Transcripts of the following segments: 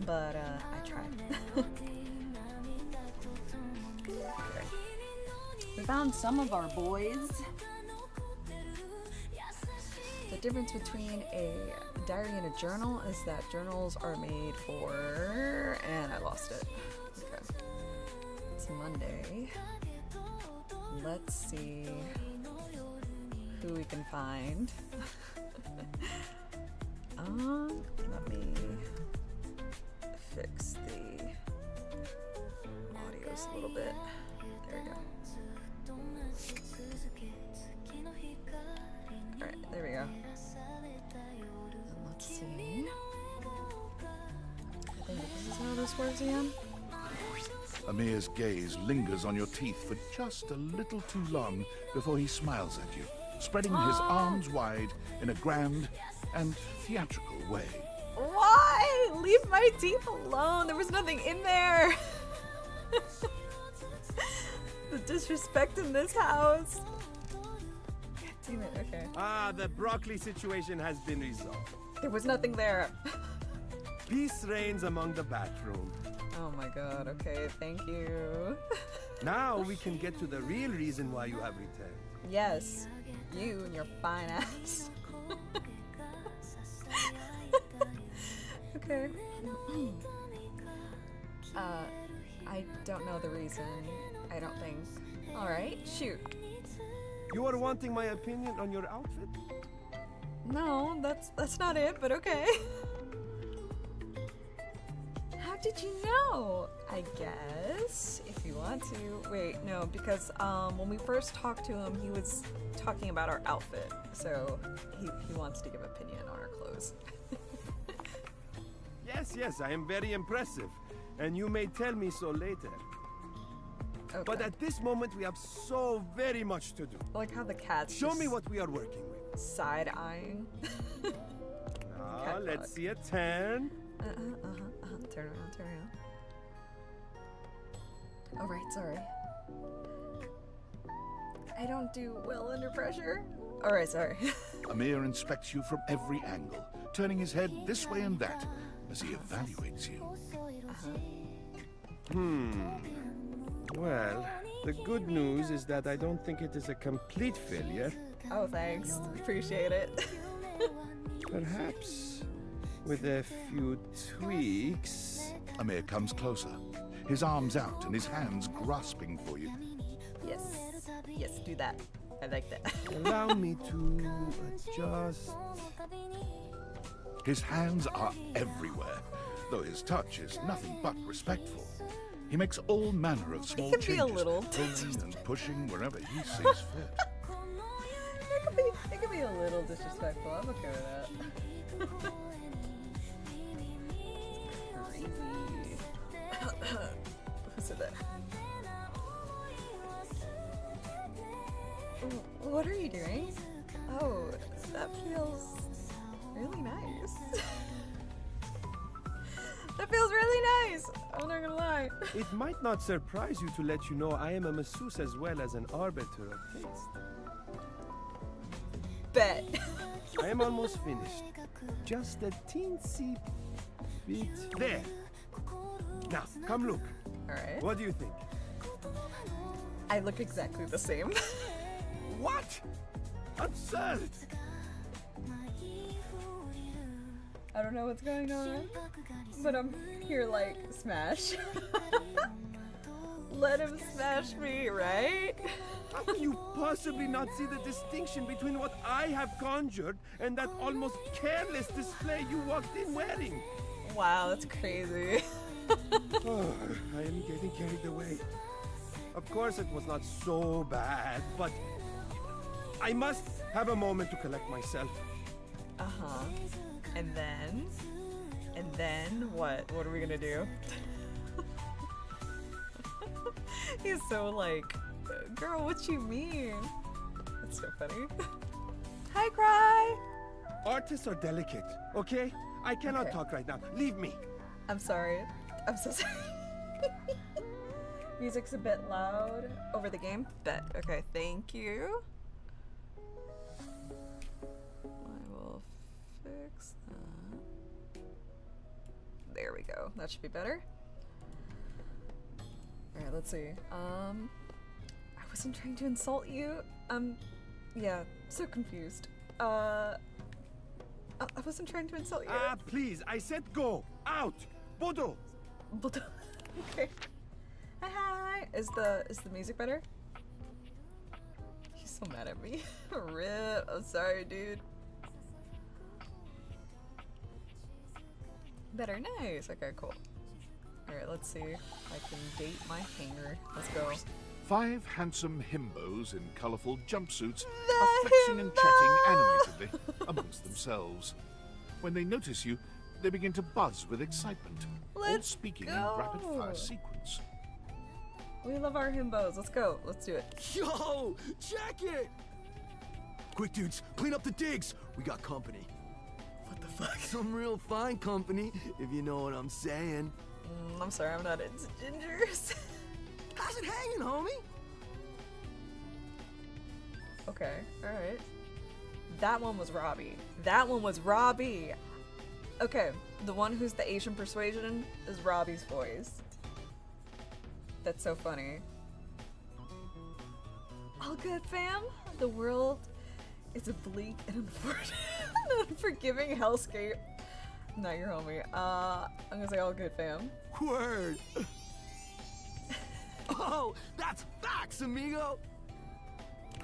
but I tried. Okay. We found some of our boys. The difference between a diary and a journal is that journals are made for... and I lost it. Okay. It's Monday. Let's see who we can find. Let me fix the audios a little bit. There we go. Alright, there we go. And let's see. I think this is how this works again. Amir's gaze lingers on your teeth for just a little too long before he smiles at you, spreading his arms wide in a grand and theatrical way. Why? Leave my teeth alone. There was nothing in there. The disrespect in this house. God damn it, okay. The broccoli situation has been resolved. There was nothing there. Peace reigns among the bathroom. Oh my god, okay, thank you. Now we can get to the real reason why you have returned. Yes, you and your fine ass. Okay. I don't know the reason. I don't think. Alright, shoot. You are wanting my opinion on your outfit? No, that's not it, but okay. How did you know? I guess, if you want to. Wait, no, because when we first talked to him, he was talking about our outfit. So he wants to give opinion on our clothes. Yes, I am very impressive. And you may tell me so later. Okay. But at this moment, we have so very much to do. I like how the cat's Show just me what we are working with. side-eyeing. Now, let's see a 10. Turn around. Oh, right, sorry. I don't do well under pressure. Alright, sorry. Amir inspects you from every angle, turning his head this way and that as he evaluates you. Well, the good news is that I don't think it is a complete failure. Oh, thanks. Appreciate it. Perhaps with a few tweaks. Amir comes closer, his arms out and his hands grasping for you. Yes, do that. I like that. Allow me to adjust. His hands are everywhere, though his touch is nothing but respectful. He makes all manner of small can be changes, a little pulling and pushing wherever he sees fit. It could be a little disrespectful. I'm okay with that. Crazy. Who said that? What are you doing? Oh, that feels really nice. That feels really nice. I'm not gonna lie. It might not surprise you to let you know I am a masseuse as well as an arbiter of taste. Bet. I am almost finished. Just a teensy bit. There. Now, come look. Alright. What do you think? I look exactly the same. What? Absurd! I don't know what's going on, but I'm here like, smash. Let him smash me, right? How can you possibly not see the distinction between what I have conjured and that almost careless display you walked in wearing? Wow, that's crazy. Oh, I am getting carried away. Of course it was not so bad, but I must have a moment to collect myself. Uh-huh. And then what? What are we gonna do? He's so like, girl, what you mean? That's so funny. Hi, Cry! Artists are delicate, okay? I cannot talk right now. Leave me. I'm sorry. I'm so sorry. Music's a bit loud. Over the game? Bet. Okay, thank you. I will fix that. There we we go. That should be better. Alright, let's see. I wasn't trying to insult you. Yeah, so confused. I wasn't trying to insult you. Please, I said go! Out! Bodo! But okay. Hi. Is the music better? He's so mad at me. Rip. I'm sorry, dude. Better. Nice. Okay, cool. Alright, let's see. I can date my hanger. Let's go. 5 handsome himbos in colourful jumpsuits are flexing and chatting animatedly amongst themselves. When they notice you, they begin to buzz with excitement, all Let's speaking in go. rapid-fire sequence. We love our himbos. Let's go. Let's do it. Yo, check it! Quick, dudes, clean up the digs. We got company. What the fuck? Some real fine company, if you know what I'm saying. I'm sorry, I'm not into gingers. How's it hanging, homie? Okay, alright. That one was Robbie. That one was Robbie! Okay, the one who's the Asian persuasion is Robbie's voice. That's so funny. All good, fam? The world is a bleak and unforgiving hellscape. Not your homie. I'm gonna say all good, fam. Word. Oh, that's facts, amigo.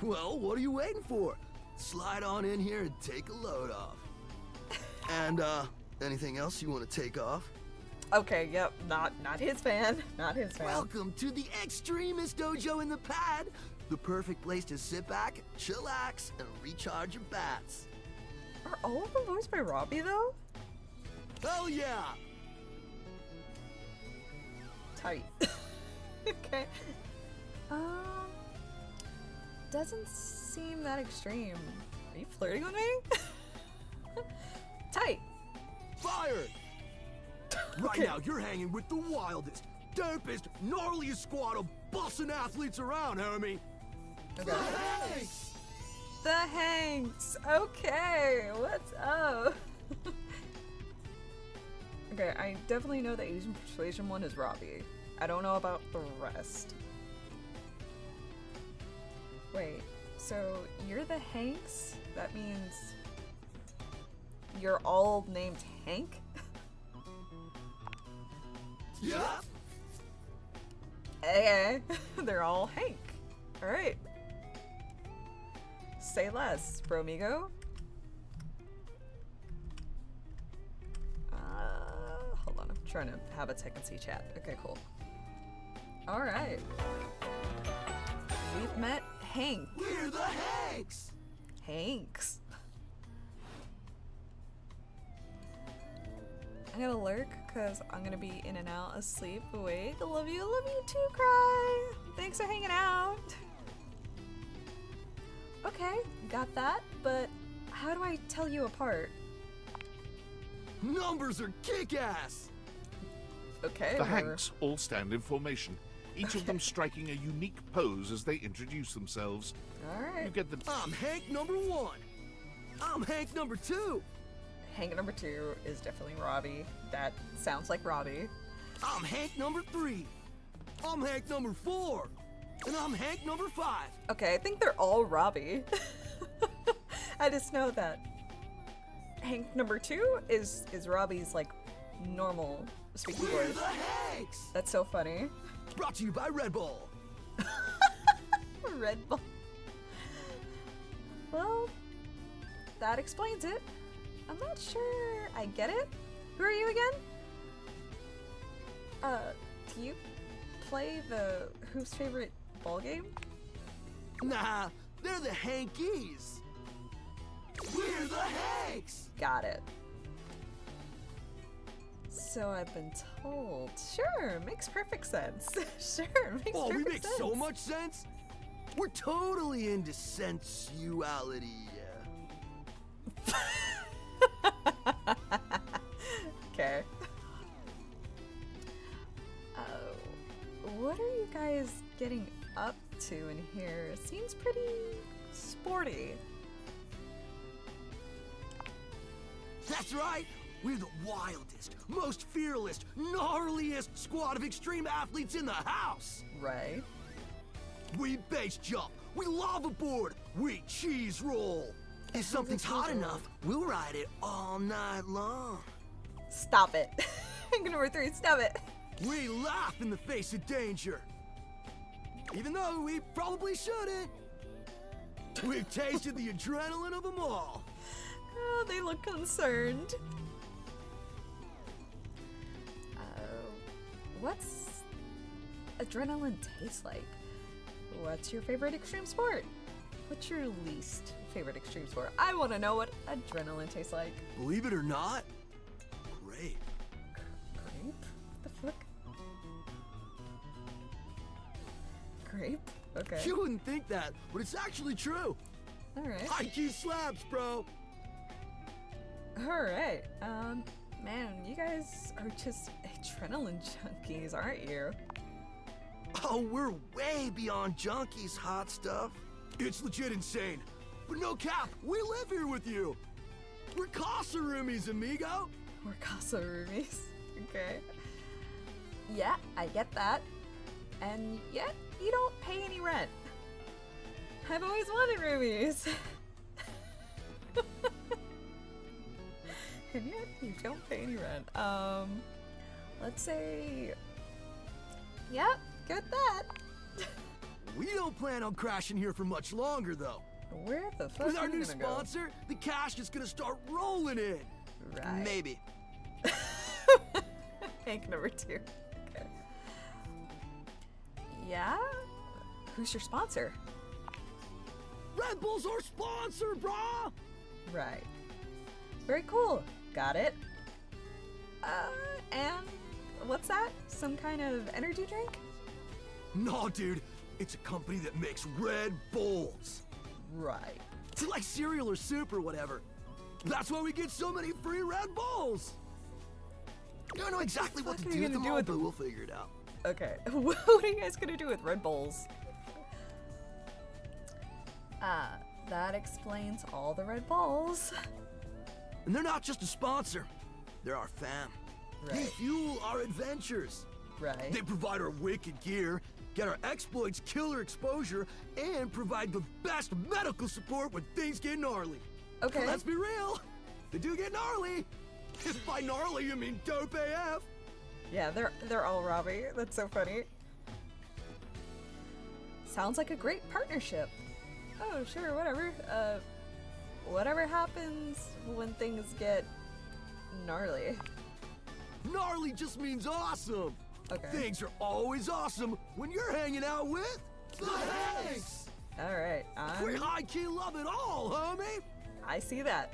Well, what are you waiting for? Slide on in here and take a load off. And, anything else you want to take off? Okay, yep, not his fan. Not his fan. Welcome to the Extremist Dojo in the Pad. The perfect place to sit back, chillax, and recharge your bats. Are all of them voiced by Robbie, though? Hell yeah! Tight. Okay. Doesn't seem that extreme. Are you flirting with me? Tight. Fire! Right Okay. now, you're hanging with the wildest, dopest, gnarliest squad of bussin' athletes around, homie. Okay. Hey! The Hanks. Okay, what's up? Okay, I definitely know the Asian persuasion one is Robbie. I don't know about the rest. Wait, so you're the Hanks? That means you're all named Hank? Yeah? Okay, they're all Hank. Alright. Say less, bromigo. Hold on, I'm trying to have a tech and see chat. Okay, cool. Alright. We've met Hank. We're the Hanks! Hanks. I'm gonna lurk because I'm gonna be in and out asleep, awake. I love you too, Cry. Thanks for hanging out. Okay, got that, but how do I tell you apart? Numbers are kick-ass! Okay. The we're- Hanks all stand in formation, each of them striking a unique pose as they introduce themselves. You Alright. get the I'm Hank number 1. I'm Hank number 2. Hank number 2 is definitely Robbie. That sounds like Robbie. I'm Hank number 3. I'm Hank number 4. And I'm Hank number 5. Okay, I think they're all Robbie. I just know that Hank number 2 is Robbie's like normal speaking We're voice. the Hanks! That's so funny. Brought to you by Red Bull. Red Bull. Well, that explains it. I'm not sure I get it. Who are you again? Do you play the Who's Favorite ball game? Nah, they're the Hankies. We're the Hanks! Got it. So I've been told. Sure, makes perfect sense. Sure, makes Oh, perfect we make sense. so much sense. We're totally into sensuality. Okay. What are you guys getting up to in here? It seems pretty sporty. That's right. We're the wildest, most fearless, gnarliest squad of extreme athletes in the house. Right. We base jump, we lava board, we cheese roll. If something's hot enough, we'll ride it all night long. Stop it. Number 3, stop it. We laugh in the face of danger. Even though we probably shouldn't. We've tasted the adrenaline of them all. Oh, they look concerned. What's adrenaline taste like? What's your favorite extreme sport? What's your least favorite extreme sport? I want to know what adrenaline tastes like. Believe it or not, grape. Grape? What the fuck? Grape? Okay. You wouldn't think that, but it's actually true. Alright. High key slaps, bro. Alright. Man, you guys are just adrenaline junkies, aren't you? Oh, we're way beyond junkies, hot stuff. It's legit insane. But no cap, we live here with you. We're casa roomies, amigo. We're casa roomies. Okay. Yeah, I get that. And yet, you don't pay any rent. I've always wanted roomies. And yet, you don't pay any rent. Let's say... Yep, get that. We don't plan on crashing here for much longer, though. Where the fuck With are our you new gonna go? sponsor, the cash is gonna start rolling in. Right. Maybe. Hank number 2. Okay. Yeah? Who's your sponsor? Red Bull's our sponsor, brah! Right. Very cool. Got it. And what's that? Some kind of energy drink? No, dude. It's a company that makes Red Bulls. Right. It's like cereal or soup or whatever. That's why we get so many free Red Bulls. I don't know exactly what to fuck are do you with gonna them do all, with but them? we'll figure it out. Okay. What are you guys gonna do with Red Bulls? That explains all the Red Bulls. And they're not just a sponsor. They're our fam. They Right. fuel our adventures. Right. They provide our wicked gear, get our exploits killer exposure, and provide the best medical support when things get gnarly. Okay. Let's be real. They do get gnarly. If by gnarly you mean dope AF. Yeah, they're all Robbie. That's so funny. Sounds like a great partnership. Oh, sure, whatever. Whatever happens when things get gnarly. Gnarly just means awesome. Okay. Things are always awesome when you're hanging out with the Hanks. All right. We high-key love it all, homie. I see that.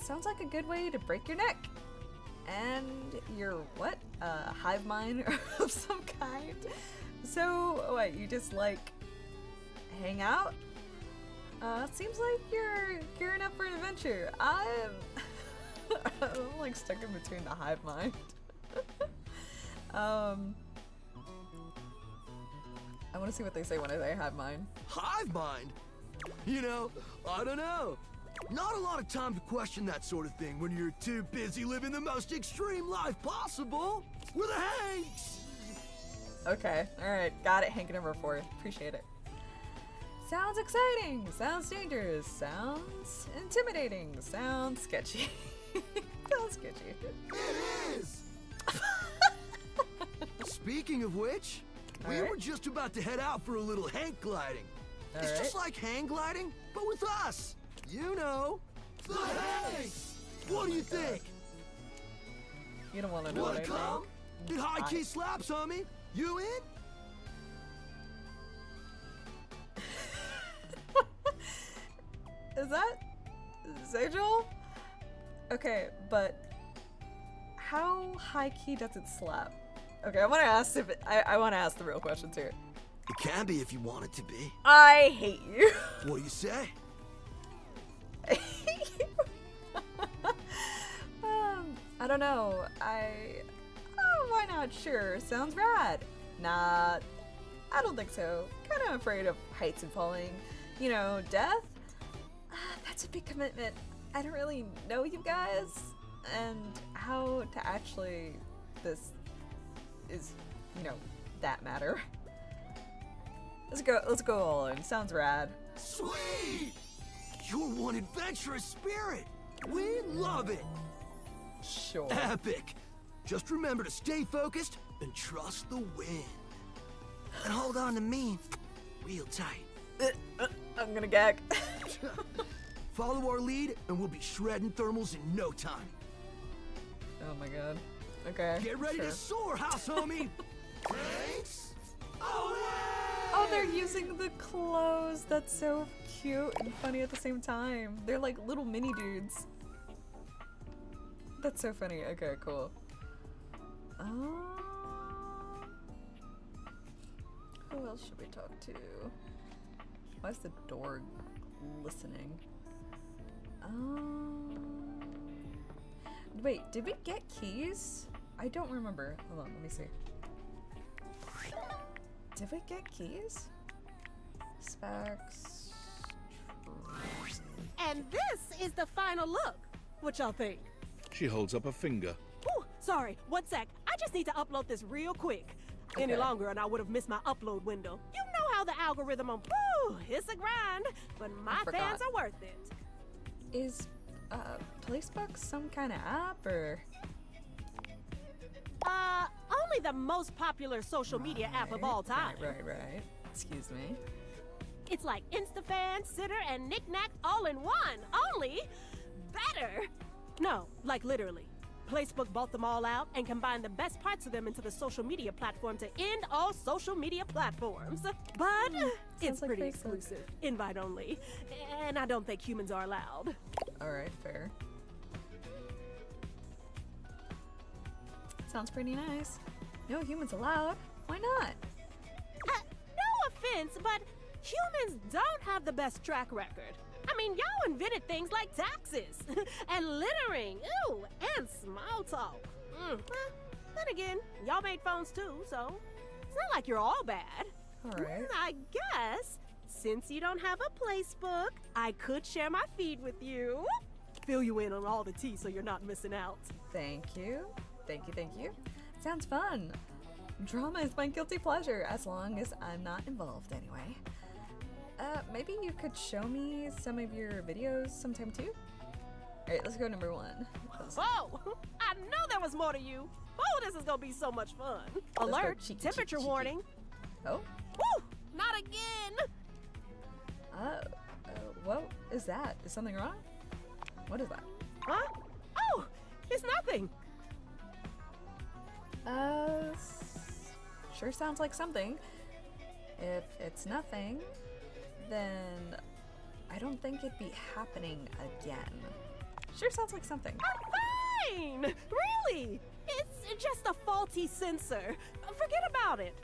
Sounds like a good way to break your neck. And your what? Hive mind of some kind. So, what, you just like hang out? Seems like you're gearing up for an adventure. I'm like stuck in between the hive mind. I want to see what they say when I say hive mind. Hive mind? You know, I don't know. Not a lot of time to question that sort of thing when you're too busy living the most extreme life possible. We're the Hanks! Okay, alright, got it, Hank number 4. Appreciate it. Sounds exciting, sounds dangerous, sounds intimidating, sounds sketchy. Sounds sketchy. It is! Speaking of which, we Alright. were just about to head out for a little Hank gliding. It's Alright. just like hang gliding, but with us. You know, the Hanks! What do you think? You don't want to know what Wanna I come? Get high key I- slaps, homie. You in? think. Is that Sejal? Okay, but how high key does it slap? Okay, I want to ask if I want to ask the real questions here. It can be if you want it to be. I hate you. What do you say? I don't know. Why not? Sure, sounds rad. Nah, I don't think so. Kind of afraid of heights and falling. You know, death? That's a big commitment. I don't really know you guys and how to actually this is, you know, that matter. Let's go all in. Sounds rad. Sweet! You're one adventurous spirit. We love it. Sure. Epic. Just remember to stay focused and trust the wind. And hold on to me real tight. I'm gonna gag. Follow our lead and we'll be shredding thermals in no time. Oh my god. Okay. Get ready sure. to soar, house homie. Thanks. Oh, they're using the clothes. That's so cute and funny at the same time. They're like little mini dudes. That's so funny. Okay, cool. Who else should we talk to? Why is the door listening? Wait, did we get keys? I don't remember. Hold on, let me see. Did we get keys? Specs. And this is the final look. What y'all think? She holds up a finger. Ooh, sorry, 1 sec. I just need to upload this real quick. Any Okay. longer and I would have missed my upload window. You know how the algorithm on it's a grind, but my forgot. fans are worth it. Is Placebook some kind of app or? Only the most popular social media app of all time. Right. Excuse me. It's like InstaFan, Sitter, and Knick-Knack all in one. Only better. No, like literally. Placebook bought them all out and combined the best parts of them into the social media platform to end all social media platforms. But it's like pretty Facebook. exclusive, invite only, and I don't think humans are allowed. All right, fair. Sounds pretty nice. No humans allowed. Why not? No offense, but humans don't have the best track record. I mean, y'all invented things like taxes and littering, ew, and small talk. Then again, y'all made phones too, so it's not like you're all bad. All right. I guess since you don't have a placebook, I could share my feed with you. Fill you in on all the tea so you're not missing out. Thank you. Thank you. Sounds fun. Drama is my guilty pleasure, as long as I'm not involved anyway. Maybe you could show me some of your videos sometime too? Alright, let's go number 1. Whoa! I know there was more to you. Oh, this is gonna be so much fun. go Alert! cheeky, Temperature cheeky. warning. Oh? Woo! Not again! What is that? Is something wrong? What is that? Huh? Oh! It's nothing. Sure sounds like something. If it's nothing, then I don't think it'd be happening again. Sure sounds like something. Fine! Really? It's just a faulty sensor. Forget about it.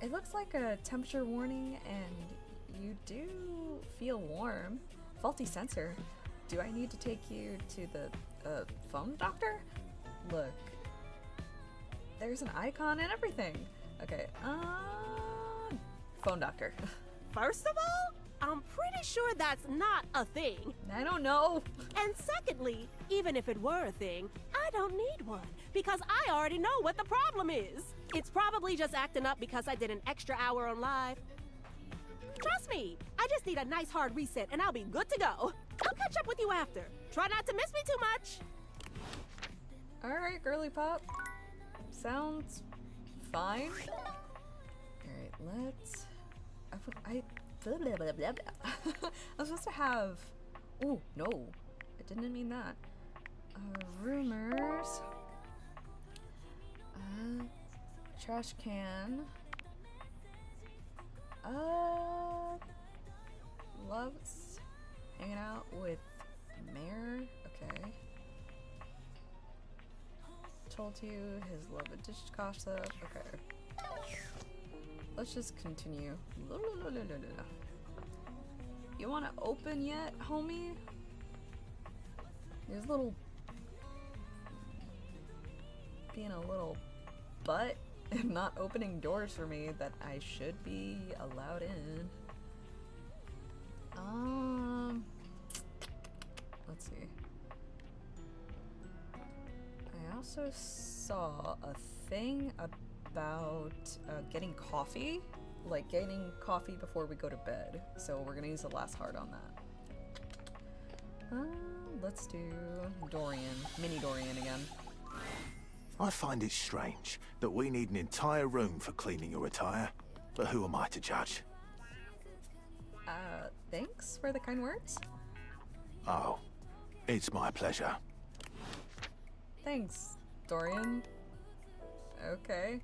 It looks like a temperature warning, and you do feel warm. Faulty sensor. Do I need to take you to the phone doctor? Look, there's an icon and everything. Okay, phone doctor. First of all, I'm pretty sure that's not a thing. I don't know. And secondly, even if it were a thing, I don't need one because I already know what the problem is. It's probably just acting up because I did an extra hour on live. Trust me, I just need a nice hard reset and I'll be good to go. I'll catch up with you after. Try not to miss me too much. Alright, girly pop. Sounds fine. Alright, let's... I was supposed to have... Oh, no. I didn't mean that. Rumors. Trash can. Loves hanging out with Mayor. Okay. Told you his love of dish gossip. Okay. Let's just continue. You want to open yet, homie? There's little... being a little butt and not opening doors for me that I should be allowed in. Let's see. I also saw a thing about getting coffee. Like getting coffee before we go to bed. So we're gonna use the last heart on that. Let's do Dorian. Mini Dorian again. I find it strange that we need an entire room for cleaning your attire, but who am I to judge? Thanks for the kind words. Oh, it's my pleasure. Thanks, Dorian. Okay.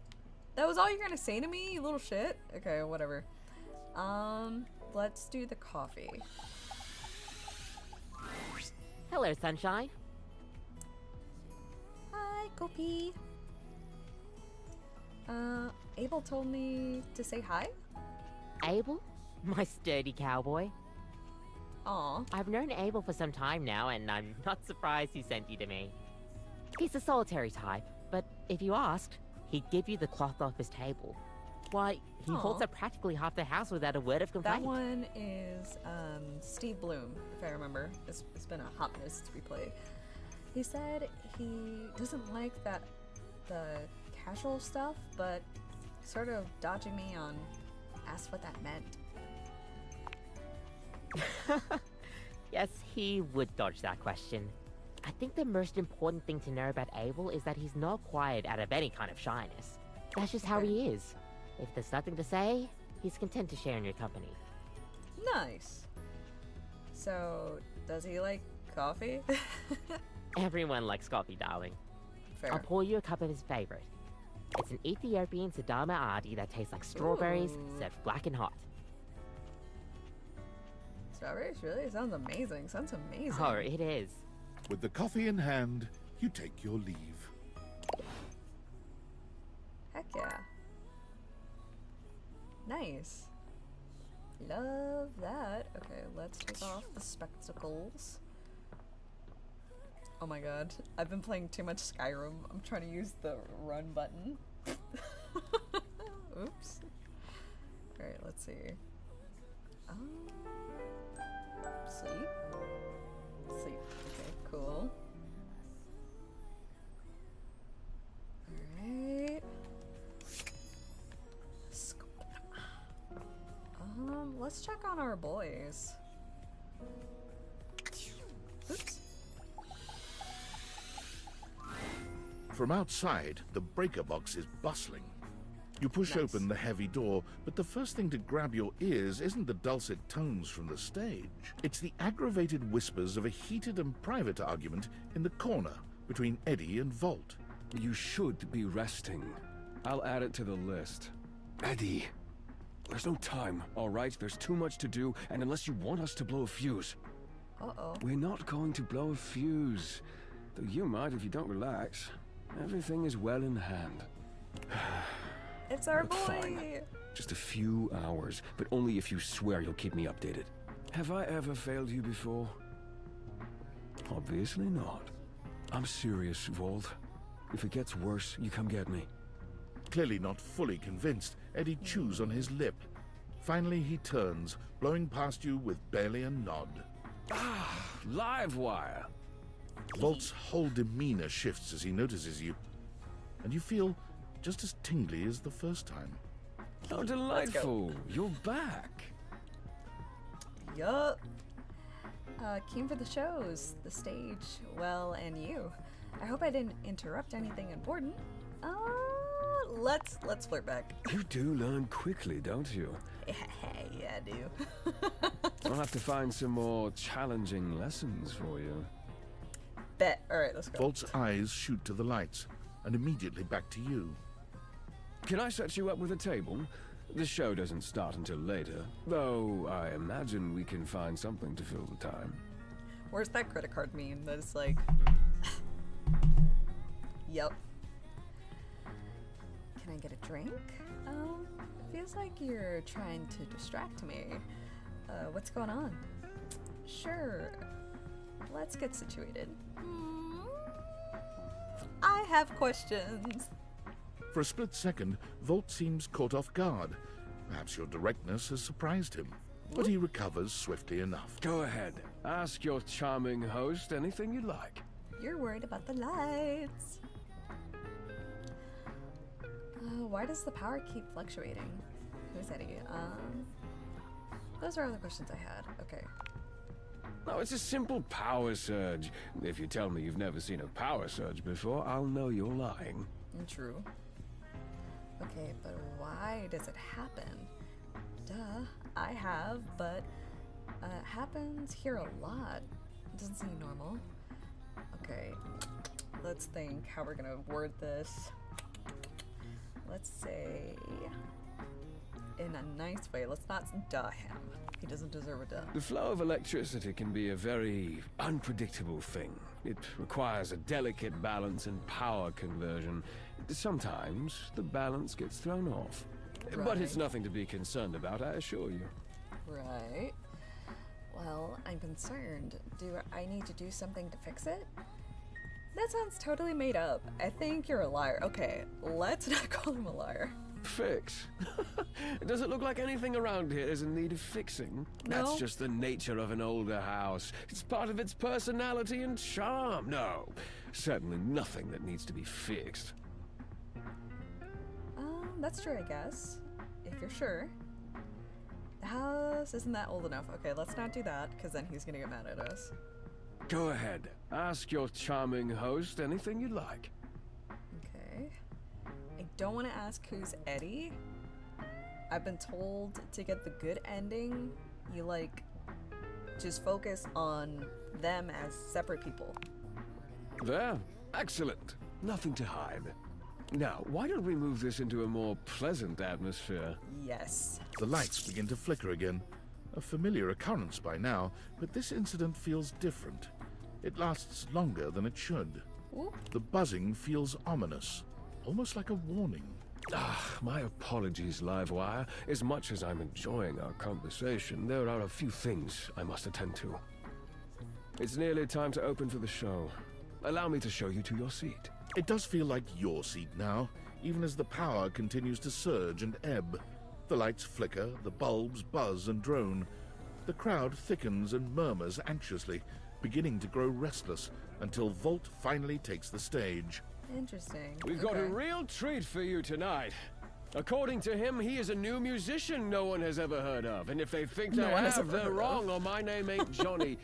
That was all you're gonna say to me, you little shit? Okay, whatever. Let's do the coffee. Hello, sunshine. Hi, Gopi. Abel told me to say hi. Abel? My sturdy cowboy. Aw. I've known Abel for some time now, and I'm not surprised he sent you to me. He's a solitary type, but if you asked, he'd give you the cloth off his table. Why, he holds up practically half the house without a word of complaint. That one is Steve Bloom, if I remember. It's been a hot minute since we played. He said he doesn't like the casual stuff, but sort of dodging me on asked what that meant. Yes, he would dodge that question. I think the most important thing to know about Abel is that he's not quiet out of any kind of shyness. That's just how he is. If there's nothing to say, he's content to share in your company. Nice. So, does he like coffee? Everyone likes coffee, darling. Fair. I'll pour you a cup of his favorite. It's an Ethiopian Sidama Adi that tastes like strawberries, Ooh. served black and hot. Strawberries? Really? Sounds amazing. Sounds amazing. Oh, it is. With the coffee in hand, you take your leave. Heck yeah. Nice. Love that. Okay, let's take off the spectacles. Oh my god. I've been playing too much Skyrim. I'm trying to use the run button. Oops. Alright, let's see. Sleep? Sleep. Okay, cool. Alright. Let's check on our boys. Oops. From outside, the breaker box is bustling. You push Nice. open the heavy door, but the first thing to grab your ears isn't the dulcet tones from the stage. It's the aggravated whispers of a heated and private argument in the corner between Eddie and Volt. You should be resting. I'll add it to the list. Eddie, there's no time, all right? There's too much to do, and unless you want us to blow a fuse... Uh-oh. We're not going to blow a fuse. Though you might if you don't relax. Everything is well in hand. It's our boy! Fine. Just a few hours, but only if you swear you'll keep me updated. Have I ever failed you before? Obviously not. I'm serious, Volt. If it gets worse, you come get me. Clearly not fully convinced, Eddie chews on his lip. Finally, he turns, blowing past you with barely a nod. Live wire! Volt's whole demeanor shifts as he notices you, and you feel just as tingly as the first time. Oh, delightful! You're back! Yup. Came for the shows, the stage, well, and you. I hope I didn't interrupt anything important. Let's flirt back. You do learn quickly, don't you? Yeah, I do. I'll have to find some more challenging lessons for you. Bet. Alright, let's go. Volt's eyes shoot to the lights, and immediately back to you. Can I set you up with a table? The show doesn't start until later, though I imagine we can find something to fill the time. Where's that credit card meme that is like... Yup. Can I get a drink? Feels like you're trying to distract me. What's going on? Sure. Let's get situated. I have questions. For a split second, Volt seems caught off guard. Perhaps your directness has surprised him. but he recovers swiftly enough. Go ahead. Ask your charming host anything you'd like. You're worried about the lights. Why does the power keep fluctuating? Who's Eddie? Those are all the questions I had. Okay. No, it's a simple power surge. If you tell me you've never seen a power surge before, I'll know you're lying. True. Okay, but why does it happen? Duh, I have, but it happens here a lot. It doesn't seem normal. Okay, let's think how we're gonna word this. Let's say in a nice way. Let's not duh him. He doesn't deserve a duh. The flow of electricity can be a very unpredictable thing. It requires a delicate balance and power conversion. Sometimes the balance gets thrown off. But it's Right. nothing to be concerned about, I assure you. Right. Well, I'm concerned. Do I need to do something to fix it? That sounds totally made up. I think you're a liar. Okay, let's not call him a liar. Fix? Does it look like anything around here is in need of fixing? No. That's just the nature of an older house. It's part of its personality and charm. No, certainly nothing that needs to be fixed. That's true, I guess. If you're sure. The house isn't that old enough. Okay, let's not do that, because then he's gonna get mad at us. Go ahead. Ask your charming host anything you'd like. Okay. I don't want to ask who's Eddie. I've been told to get the good ending, you like just focus on them as separate people. There. Excellent. Nothing to hide. Now, why don't we move this into a more pleasant atmosphere? Yes. The lights begin to flicker again. A familiar occurrence by now, but this incident feels different. It lasts longer than it should. Ooh. The buzzing feels ominous, almost like a warning. My apologies, Livewire. As much as I'm enjoying our conversation, there are a few things I must attend to. It's nearly time to open for the show. Allow me to show you to your seat. It does feel like your seat now, even as the power continues to surge and ebb. The lights flicker, the bulbs buzz and drone. The crowd thickens and murmurs anxiously, beginning to grow restless until Volt finally takes the stage. Interesting. We've got a Okay. real treat for you tonight. According to him, he is a new musician no one has ever heard of. And if they think No they one has have, ever they're heard of. wrong, or my name ain't Johnny.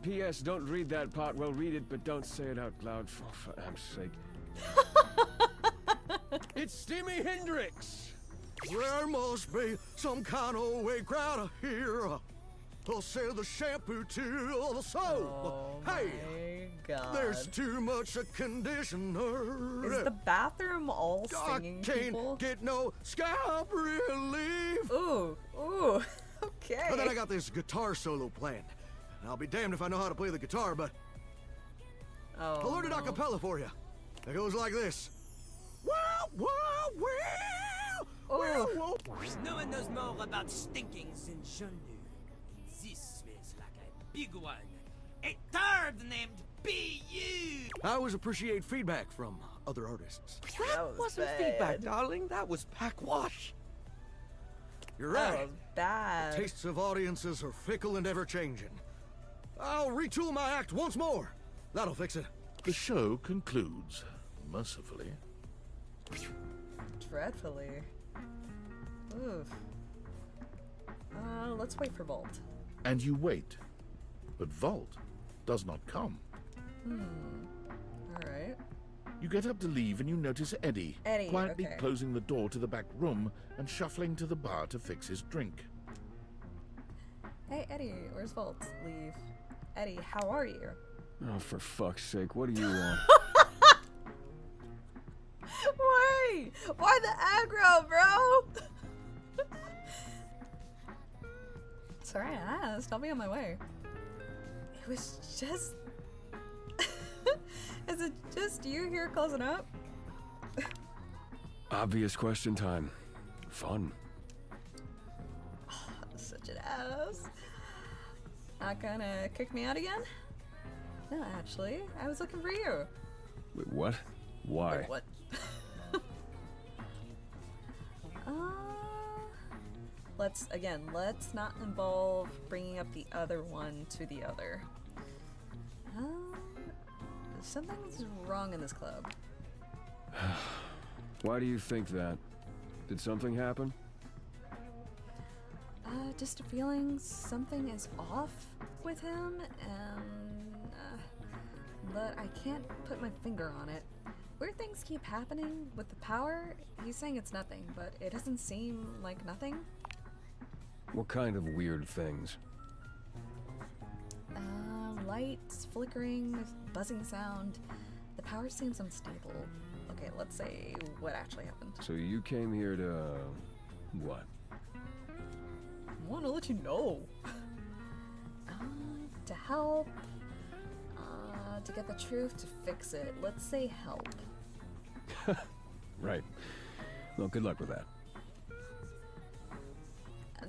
P.S. Don't read that part. Well, read it, but don't say it out loud, for Am's sake. It's Steamy Hendrix! There must be some kind of way crowd here. They'll sell the shampoo to the soul. Oh Hey, my god. there's too much conditioner. Is the bathroom all I singing can't people? get no scalp relief. Ooh, ooh. Okay. But then I got this guitar solo planned. And I'll be damned if I know how to play the guitar, but Oh, I learned it a no. cappella for you. It goes like this. Wow, wow, wow. Oh. Wow, No one knows more about stinkings than Jean-Luc. This smells like a big one. A turd named B.U. I always appreciate feedback from other artists. That was bad. feedback, darling. That was packwash. You're That right. was bad. Tastes of audiences are fickle and ever-changing. I'll retool my act once more. That'll fix it. The show concludes, mercifully. Dreadfully. Oof. Let's wait for Volt. And you wait. But Volt does not come. Alright. You get up to leave and you notice Eddie, Eddie, quietly okay. closing the door to the back room and shuffling to the bar to fix his drink. Hey, Eddie, where's Volt? Leave. Eddie, how are you? Oh, for fuck's sake, what do you want? Wait! Why the aggro, bro? Sorry, I asked. I'll be on my way. It was just... Is it just you here closing up? Obvious question time. Fun. Such an ass. Not gonna kick me out again? No, actually, I was looking for you. Wait, what? Why? Wait, what? let's not involve bringing up the other one to the other. Something's wrong in this club. Why do you think that? Did something happen? Just a feeling something is off with him, and but I can't put my finger on it. Weird things keep happening with the power. He's saying it's nothing, but it doesn't seem like nothing. What kind of weird things? Lights, flickering, buzzing sound. The power seems unstable. Okay, let's say what actually happened. So you came here to... what? I want to let you know. To help. To get the truth, to fix it. Let's say help. Right. Well, good luck with that.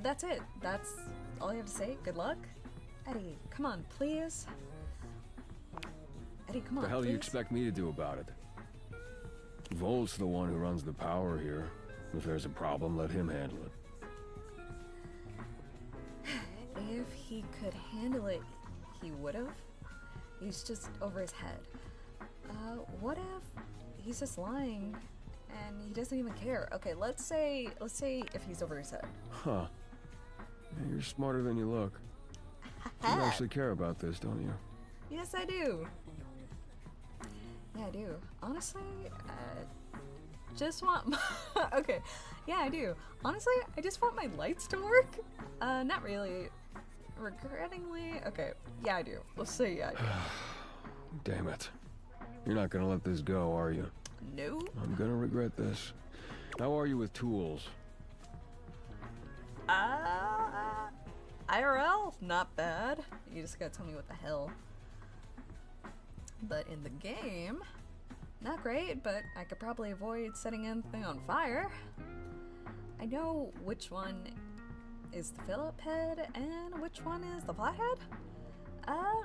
That's it. That's all you have to say. Good luck. Eddie, come on, please. Eddie, come on, What the hell do you please. expect me to do about it? Volt's the one who runs the power here. If there's a problem, let him handle it. If he could handle it, he would've. He's just over his head. What if he's just lying and he doesn't even care? Okay, let's say if he's over his head. Huh. Yeah, you're smarter than you look. You actually care about this, don't you? Yes, I do. Yeah, I do. Honestly, just want my okay. Yeah, I do. Honestly, I just want my lights to work. Not really. Regrettingly, okay. Yeah, I do. Let's say yeah, I do. Damn it. You're not gonna let this go, are you? No. I'm gonna regret this. How are you with tools? IRL, not bad. You just gotta tell me what the hell. But in the game, not great, but I could probably avoid setting anything on fire. I know which one is the Phillip head and which one is the flathead. I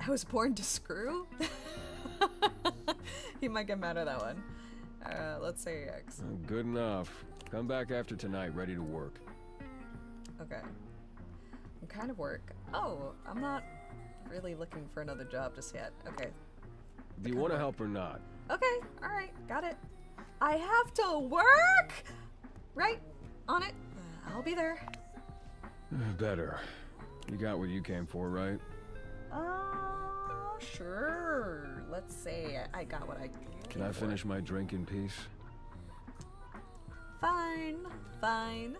was born to screw. He might get mad at that one. Let's say X. Good enough. Come back after tonight, ready to work. Okay. I'm kind of work. Oh, I'm not really looking for another job just yet. Okay. Do you want to help or not? Okay, alright, got it. I have to work! Right, on it. I'll be there. Better. You got what you came for, right? Sure. Let's say I got what I Can I finish my drink in peace? Fine, fine.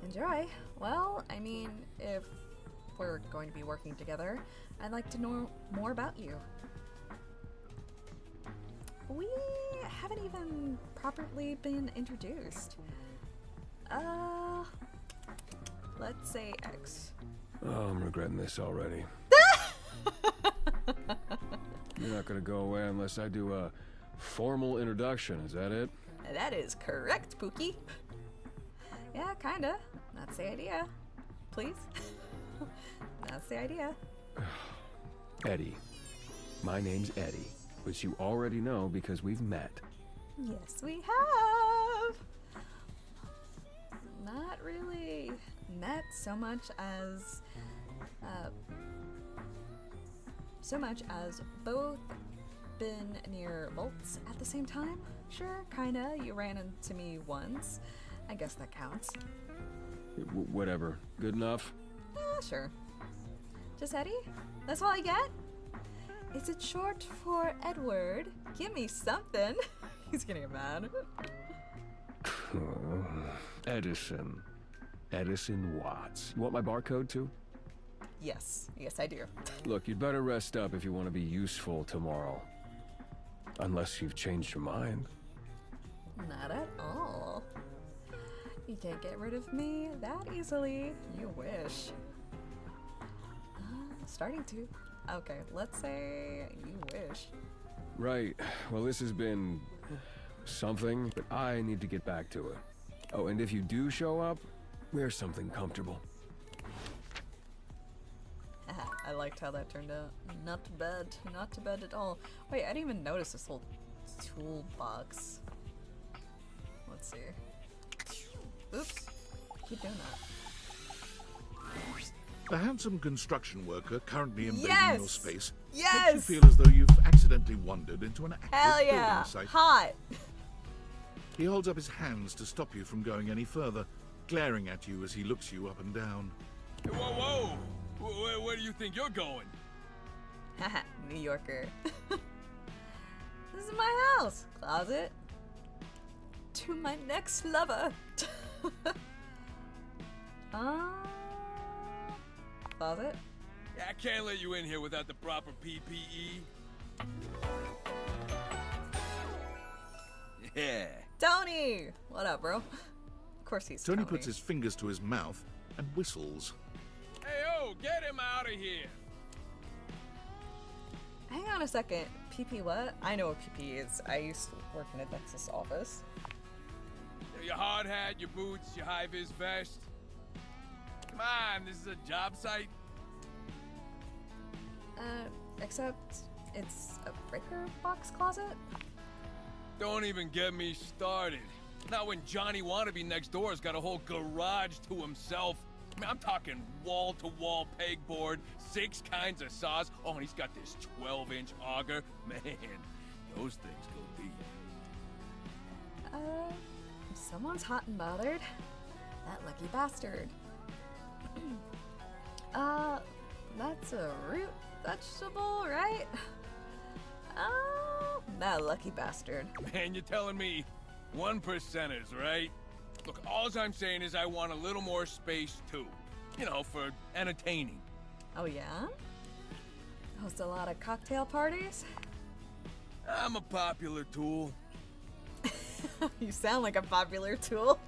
Enjoy. Well, I mean, if we're going to be working together, I'd like to know more about you. We haven't even properly been introduced. Let's say X. Oh, I'm regretting this already. You're not gonna go away unless I do a formal introduction, is that it? That is correct, Pookie. Yeah, kinda. That's the idea. Please. That's the idea. Eddie. My name's Eddie, which you already know because we've met. Yes, we have. Not really met so much as both been near vaults at the same time. Sure, kinda. You ran into me once. I guess that counts. Whatever. Good enough? Sure. Just Eddie? That's all I get? Is it short for Edward? Give me something. He's getting mad. Edison. Edison Watts. You want my barcode too? Yes. Yes, I do. Look, you'd better rest up if you want to be useful tomorrow. Unless you've changed your mind. Not at all. You can't get rid of me that easily. You wish. Starting to. Okay, let's say you wish. Right. Well, this has been something, but I need to get back to it. Oh, and if you do show up, wear something comfortable. I liked how that turned out. Not bad. Not too bad at all. Wait, I didn't even notice this whole toolbox. Let's see. Oops. Keep doing that. A handsome construction worker currently invading Yes! your space Yes! makes you feel as though you've accidentally wandered into an active Hell building yeah! site. Hot! He holds up his hands to stop you from going any further, glaring at you as he looks you up and down. Hey, whoa, whoa! Where do you think you're going? Haha, New Yorker. This is my house. Closet. To my next lover. Closet? Yeah, I can't let you in here without the proper PPE. Yeah. Tony! What up, bro? Of course he's Tony puts his fingers to his mouth and whistles. Hey, oh, get him out of here! Hang on a second. PP what? I know what PP is. I used to work in a Nexus office. Your hard hat, your boots, your high-vis vest. Come on, this is a job site. Except it's a breaker box closet? Don't even get me started. Not when Johnny Wannabe next door's got a whole garage to himself. I mean, I'm talking wall-to-wall pegboard, 6 kinds of saws. Oh, and he's got this 12-inch auger. Man, those things go deep. Someone's hot and bothered. That lucky bastard. That's a root vegetable, right? Oh, that lucky bastard. Man, you're telling me 1%ers, right? Look, all I'm saying is I want a little more space, too. You know, for entertaining. Oh, yeah? Host a lot of cocktail parties? I'm a popular tool. You sound like a popular tool.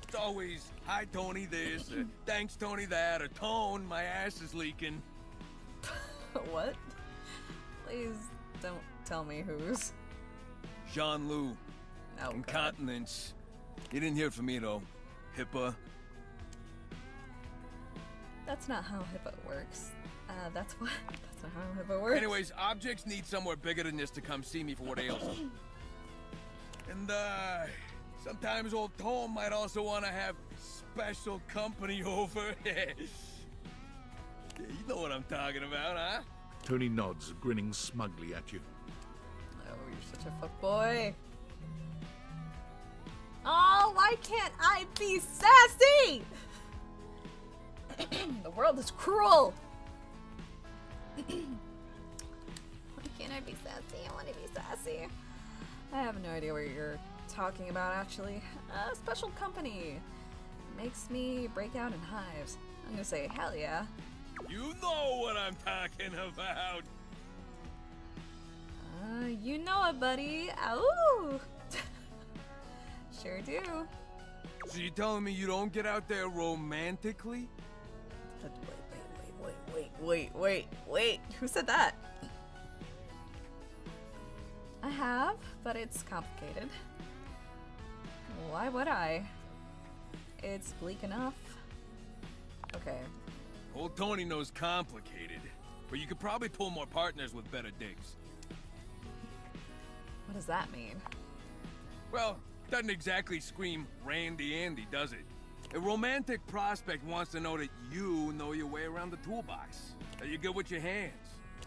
It's always, hi, Tony this, thanks, Tony that, or Tone, my ass is leaking. What? Please don't tell me whose. Jean-Loup. Oh, God. Incontinence. You didn't hear from me, though. HIPAA. That's not how HIPAA works. That's not how HIPAA works. Anyways, objects need somewhere bigger than this to come see me for what ails them. And, sometimes old Tom might also want to have special company over. Yeah, you know what I'm talking about, huh? Tony nods, grinning smugly at you. Oh, you're such a fuckboy. Oh, why can't I be sassy? The world is cruel. Why can't I be sassy? I want to be sassy. I have no idea what you're talking about, actually. A special company makes me break out in hives. I'm gonna say, hell yeah. You know what I'm talking about. You know it, buddy. Ow! Sure do. So you telling me you don't get out there romantically? Wait. Who said that? I have, but it's complicated. Why would I? It's bleak enough. Okay. Old Tony knows complicated, but you could probably pull more partners with better digs. What does that mean? Well, doesn't exactly scream Randy Andy, does it? A romantic prospect wants to know that you know your way around the toolbox. That you're good with your hands.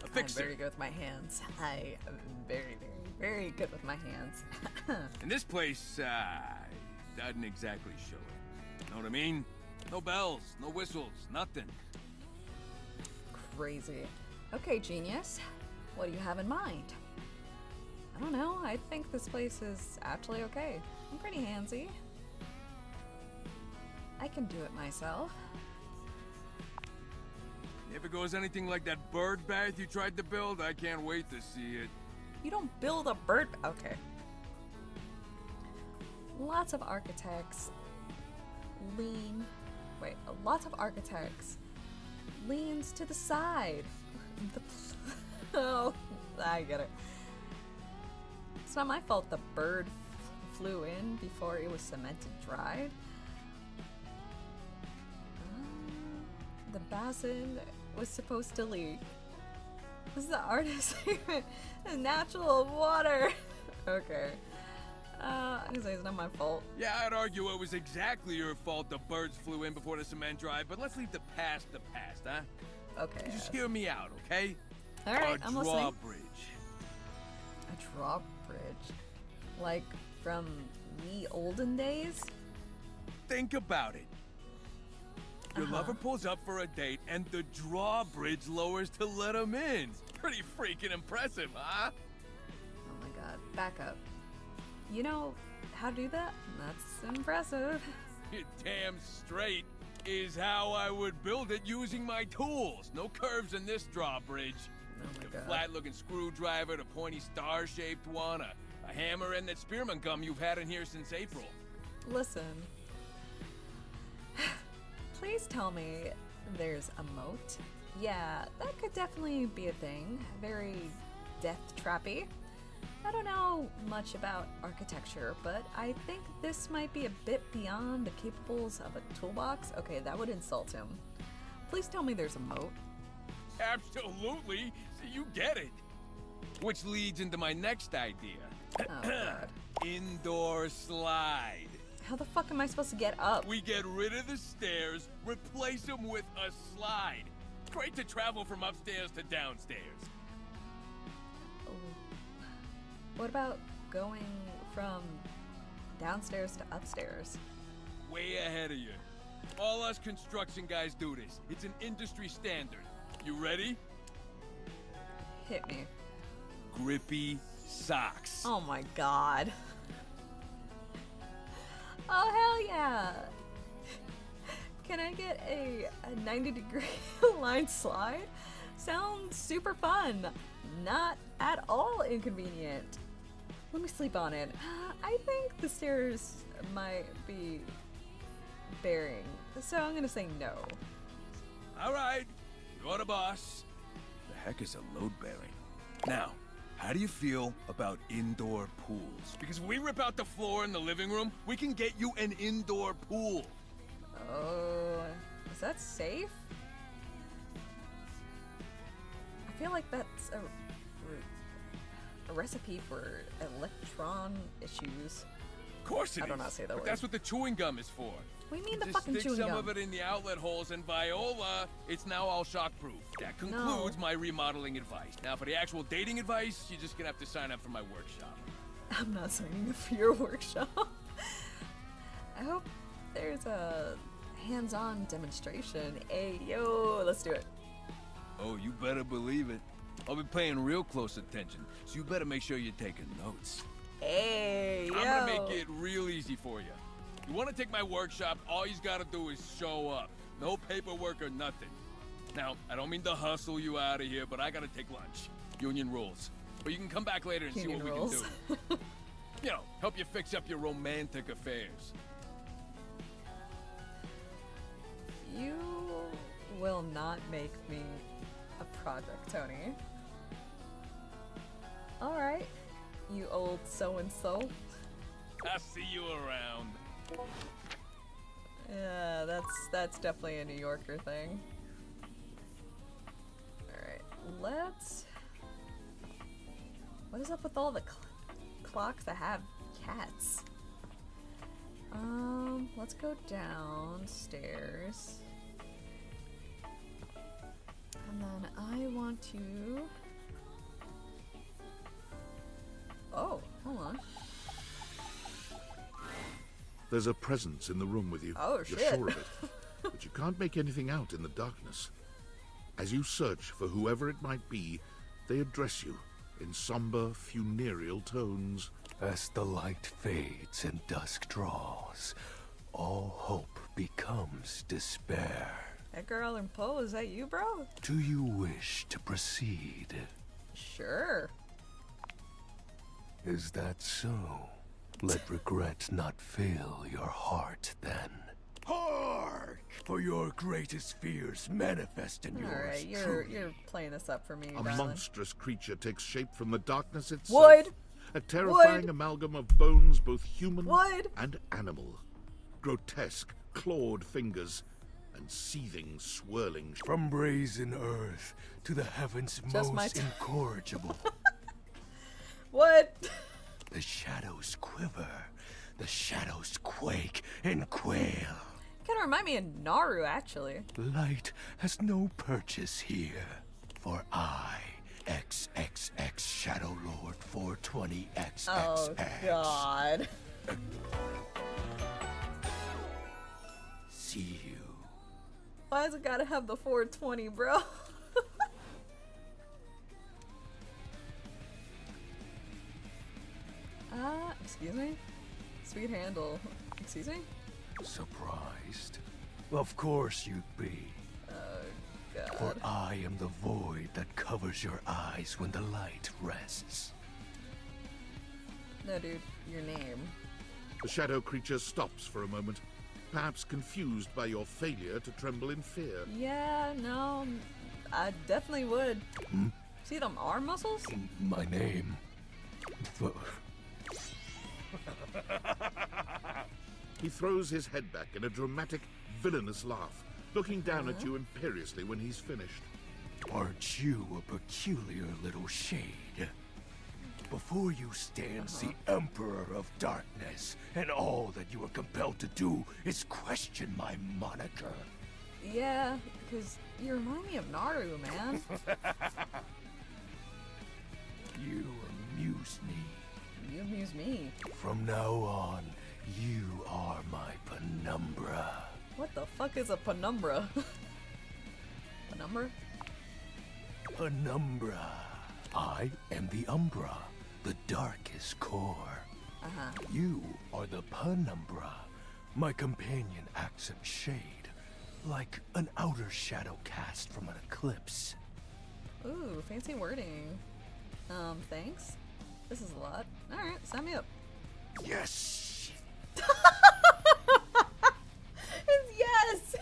A I'm fixer. very good with my hands. I am very good with my hands. And this place, doesn't exactly show it. Know what I mean? No bells, no whistles, nothing. Crazy. Okay, genius. What do you have in mind? I don't know. I think this place is actually okay. I'm pretty handsy. I can do it myself. If it goes anything like that bird bath you tried to build, I can't wait to see it. You don't build a bird. Okay. Lots of architects lean. Wait, lots of architects leans to the side. Oh, I get it. It's not my fault the bird flew in before it was cemented dried. The basin was supposed to leak. This is the artist secret. Natural water. Okay. I was say it's not my fault. Yeah, I'd argue it was exactly your fault the birds flew in before the cement drive, but let's leave the past, huh? Okay. Just hear me out, okay? All right, I'm listening. Drawbridge. A drawbridge? Like from the olden days? Think about it. Your lover pulls up for a date, and the drawbridge lowers to let him in. Pretty freaking impressive, huh? Oh my god. Back up. You know how to do that? That's impressive. You're damn straight is how I would build it using my tools. No curves in this drawbridge. Oh my The god. flat-looking screwdriver, the pointy star-shaped one, a hammer, and that spearmint gum you've had in here since April. Listen. Please tell me there's a moat. Yeah, that could definitely be a thing. Very death trappy. I don't know much about architecture, but I think this might be a bit beyond the capables of a toolbox. Okay, that would insult him. Please tell me there's a moat. Absolutely. So you get it. Which leads into my next idea. Oh god. Indoor slide. How the fuck am I supposed to get up? We get rid of the stairs, replace them with a slide. Great to travel from upstairs to downstairs. What about going from downstairs to upstairs? Way ahead of you. All us construction guys do this. It's an industry standard. You ready? Hit me. Grippy socks. Oh my god. Oh hell yeah. Can I get a 90-degree line slide? Sounds super fun. Not at all inconvenient. Let me sleep on it. I think the stairs might be bearing, so I'm gonna say no. All right, you're the boss. The heck is a load bearing? Now, how do you feel about indoor pools? Because if we rip out the floor in the living room, we can get you an indoor pool. Oh, is that safe? I feel like that's a recipe for electron issues. Of course it is. I don't know how to say that but word. That's what the chewing gum is for. What do you mean the Just fucking stick chewing some gum? of it in the outlet holes, and Viola, it's now all shockproof. That concludes my remodeling advice. Now, for the actual dating advice, you're just gonna have to sign up for my workshop. I'm not signing up for your workshop. I hope there's a hands-on demonstration. Hey, yo, let's do it. Oh, you better believe it. I'll be paying real close attention, so you better make sure you're taking notes. Hey, yo. I'm gonna make it real easy for you. You wanna take my workshop, all you gotta do is show up. No paperwork or nothing. Now, I don't mean to hustle you out of here, but I gotta take lunch. Union rules. But you can come back later and see what we can do. You know, help you fix up your romantic affairs. You will not make me a project, Tony. Alright, you old so-and-so. I'll see you around. Yeah, that's definitely a New Yorker thing. Alright, let's... What is up with all the clocks that have cats? Let's go downstairs. And then I want to... Oh, hold on. There's a presence in the room with you. Oh, You're shit. sure of it. But you can't make anything out in the darkness. As you search for whoever it might be, they address you in somber, funereal tones. As the light fades and dusk draws, all hope becomes despair. Edgar Allan Poe, is that you, bro? Do you wish to proceed? Sure. Is that so? Let regret not fill your heart then. Hark! For your greatest fears manifest in yours. Alright, you're playing this up for me, A darling. monstrous creature takes shape from the darkness itself. Wood! A terrifying Wood! amalgam of bones, both human Wood! and animal. Grotesque, clawed fingers, and seething, swirling... From brazen earth to the heavens Just my most incorrigible. What? The shadows quiver. The shadows quake and quail. Kind of remind me of Naru, actually. Light has no purchase here. For I, XXX Shadow Lord 420XXX. Oh, God. See you. Why has it gotta have the 420, bro? Excuse me? Sweet handle. Excuse me? Surprised? Of course you'd be. Oh, For God. I am the void that covers your eyes when the light rests. No, dude. Your name. The shadow creature stops for a moment, perhaps confused by your failure to tremble in fear. Yeah, no. I definitely would. See them arm muscles? My name. He throws his head back in a dramatic, villainous laugh, looking down at you imperiously when he's finished. Aren't you a peculiar little shade? Before you stands the Emperor of Darkness, and all that you are compelled to do is question my moniker. Yeah, because you remind me of Naru, man. You amuse me. You amuse me. From now on, you are my penumbra. What the fuck is a penumbra? Penumbra? Penumbra. I am the Umbra, the darkest core. You are the penumbra. My companion acts in shade, like an outer shadow cast from an eclipse. Ooh, fancy wording. Thanks. This is a lot. Alright, sign me up. Yes! It's yes!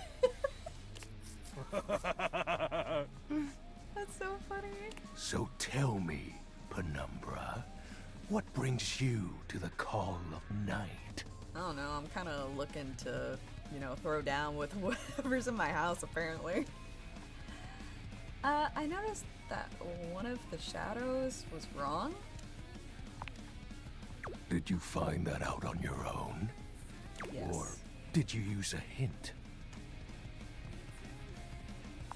That's so funny. So tell me, penumbra, what brings you to the call of night? I don't know, I'm kind of looking to, throw down with whatever's in my house, apparently. I noticed that one of the shadows was wrong. Did you find that out on your own? Yes. Or did you use a hint?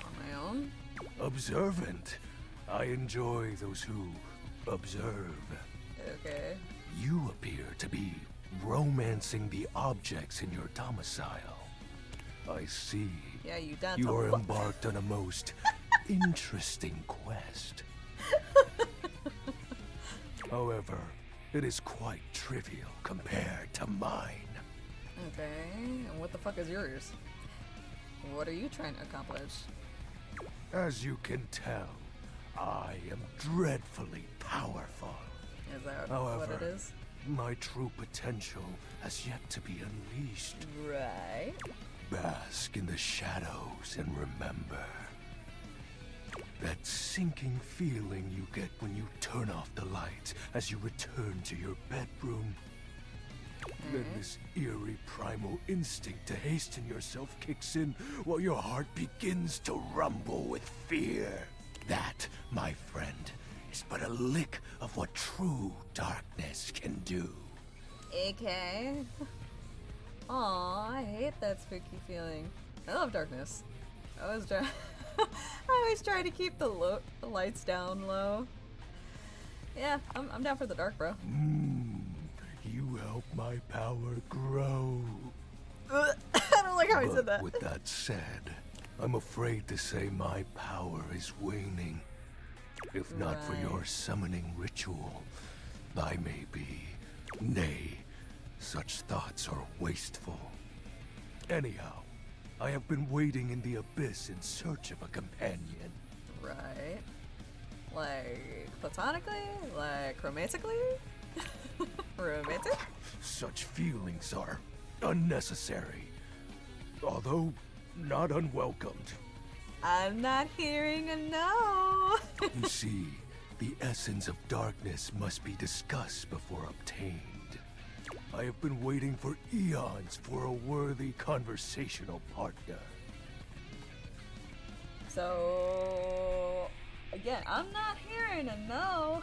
On my own? Observant. I enjoy those who observe. Okay. You appear to be romancing the objects in your domicile. I see. Yeah, you done. You are embarked on a most interesting quest. However, it is quite trivial compared to mine. Okay, and what the fuck is yours? What are you trying to accomplish? As you can tell, I am dreadfully powerful. Is that However, what it is? my true potential has yet to be unleashed. Right. Bask in the shadows and remember. That sinking feeling you get when you turn off the lights as you return to your bedroom. Then this eerie primal instinct to hasten yourself kicks in while your heart begins to rumble with fear. That, my friend, is but a lick of what true darkness can do. Okay. Aw, I hate that spooky feeling. I love darkness. I always try to keep the lights down low. Yeah, I'm down for the dark, bro. You help my power grow. I don't like how he said that. With that said, I'm afraid to say my power is waning. If not for your summoning ritual, I may be. Nay, such thoughts are wasteful. Anyhow, I have been waiting in the abyss in search of a companion. Right. Like, platonically? Like, romantically? Romantic? Such feelings are unnecessary, although not unwelcomed. I'm not hearing a no. You see, the essence of darkness must be discussed before obtained. I have been waiting for eons for a worthy conversational partner. So, again, I'm not hearing a no.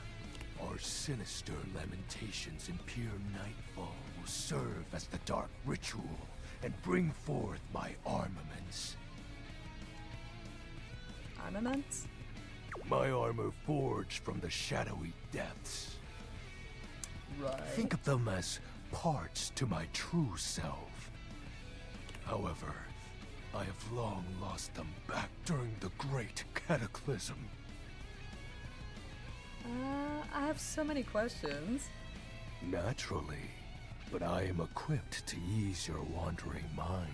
Our sinister lamentations in pure nightfall will serve as the dark ritual and bring forth my armaments. Armaments? My armor forged from the shadowy depths. Right. Think of them as parts to my true self. However, I have long lost them back during the Great Cataclysm. I have so many questions. Naturally, but I am equipped to ease your wandering mind.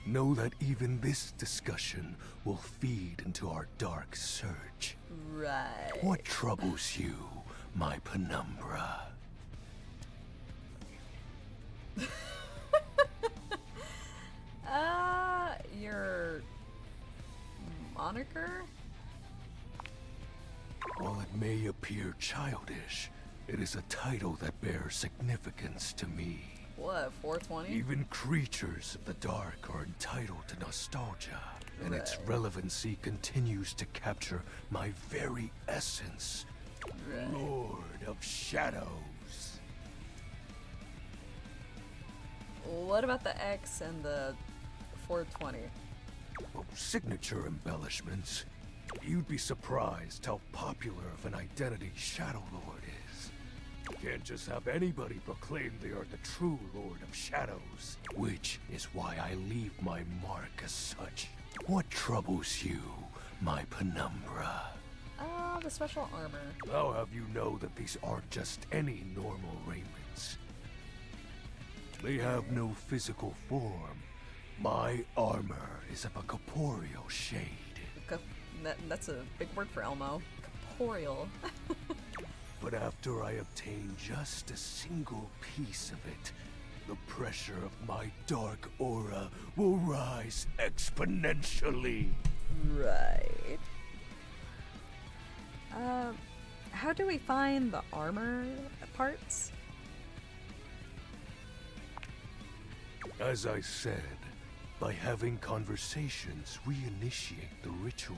Know that even this discussion will feed into our dark search. Right. What troubles you, my penumbra? Your moniker? While it may appear childish, it is a title that bears significance to me. What, 420? Even creatures of the dark are entitled to nostalgia, and its Right. relevancy continues to capture my very essence. Right. Lord of Shadows. What about the X and the 420? Oh, signature embellishments. You'd be surprised how popular of an identity Shadow Lord is. Can't just have anybody proclaim they are the true Lord of Shadows. Which is why I leave my mark as such. What troubles you, my penumbra? The special armor. I'll have you know that these aren't just any normal raiments. They have no physical form. My armor is of a corporeal shade. That's a big word for Elmo. Corporeal. But after I obtain just a single piece of it, the pressure of my dark aura will rise exponentially. Right. How do we find the armor parts? As I said, by having conversations, we initiate the ritual.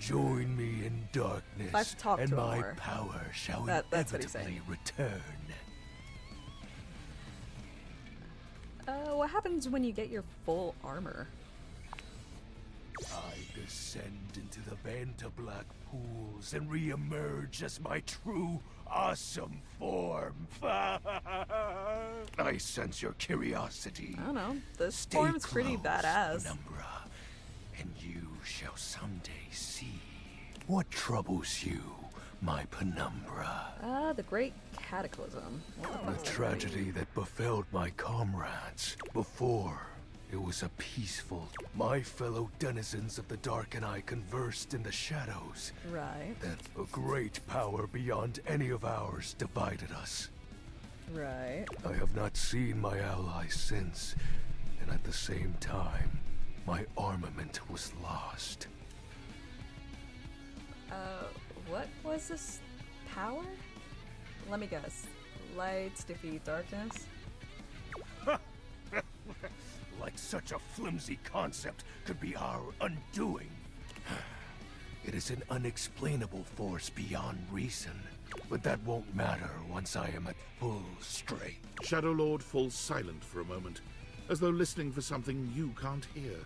Join me in darkness, Let's talk and to him my more. power shall That's what he's inevitably saying. return. What happens when you get your full armor? I descend into the Vanta Black pools and re-emerge as my true, awesome form. I sense your curiosity. I don't know. This Stay form's pretty close, badass. Penumbra, and you shall someday see. What troubles you, my penumbra? The Great Cataclysm. What the The fuck's that tragedy that befell my comrades. Before, it was a peaceful. My fellow denizens of the dark and I conversed in the shadows. mean? Right. Then a great power beyond any of ours divided us. Right. I have not seen my allies since, and at the same time, my armament was lost. What was this power? Let me guess. Lights defeat darkness? Like such a flimsy concept could be our undoing. It is an unexplainable force beyond reason, but that won't matter once I am at full strength. Shadow Lord falls silent for a moment, as though listening for something you can't hear.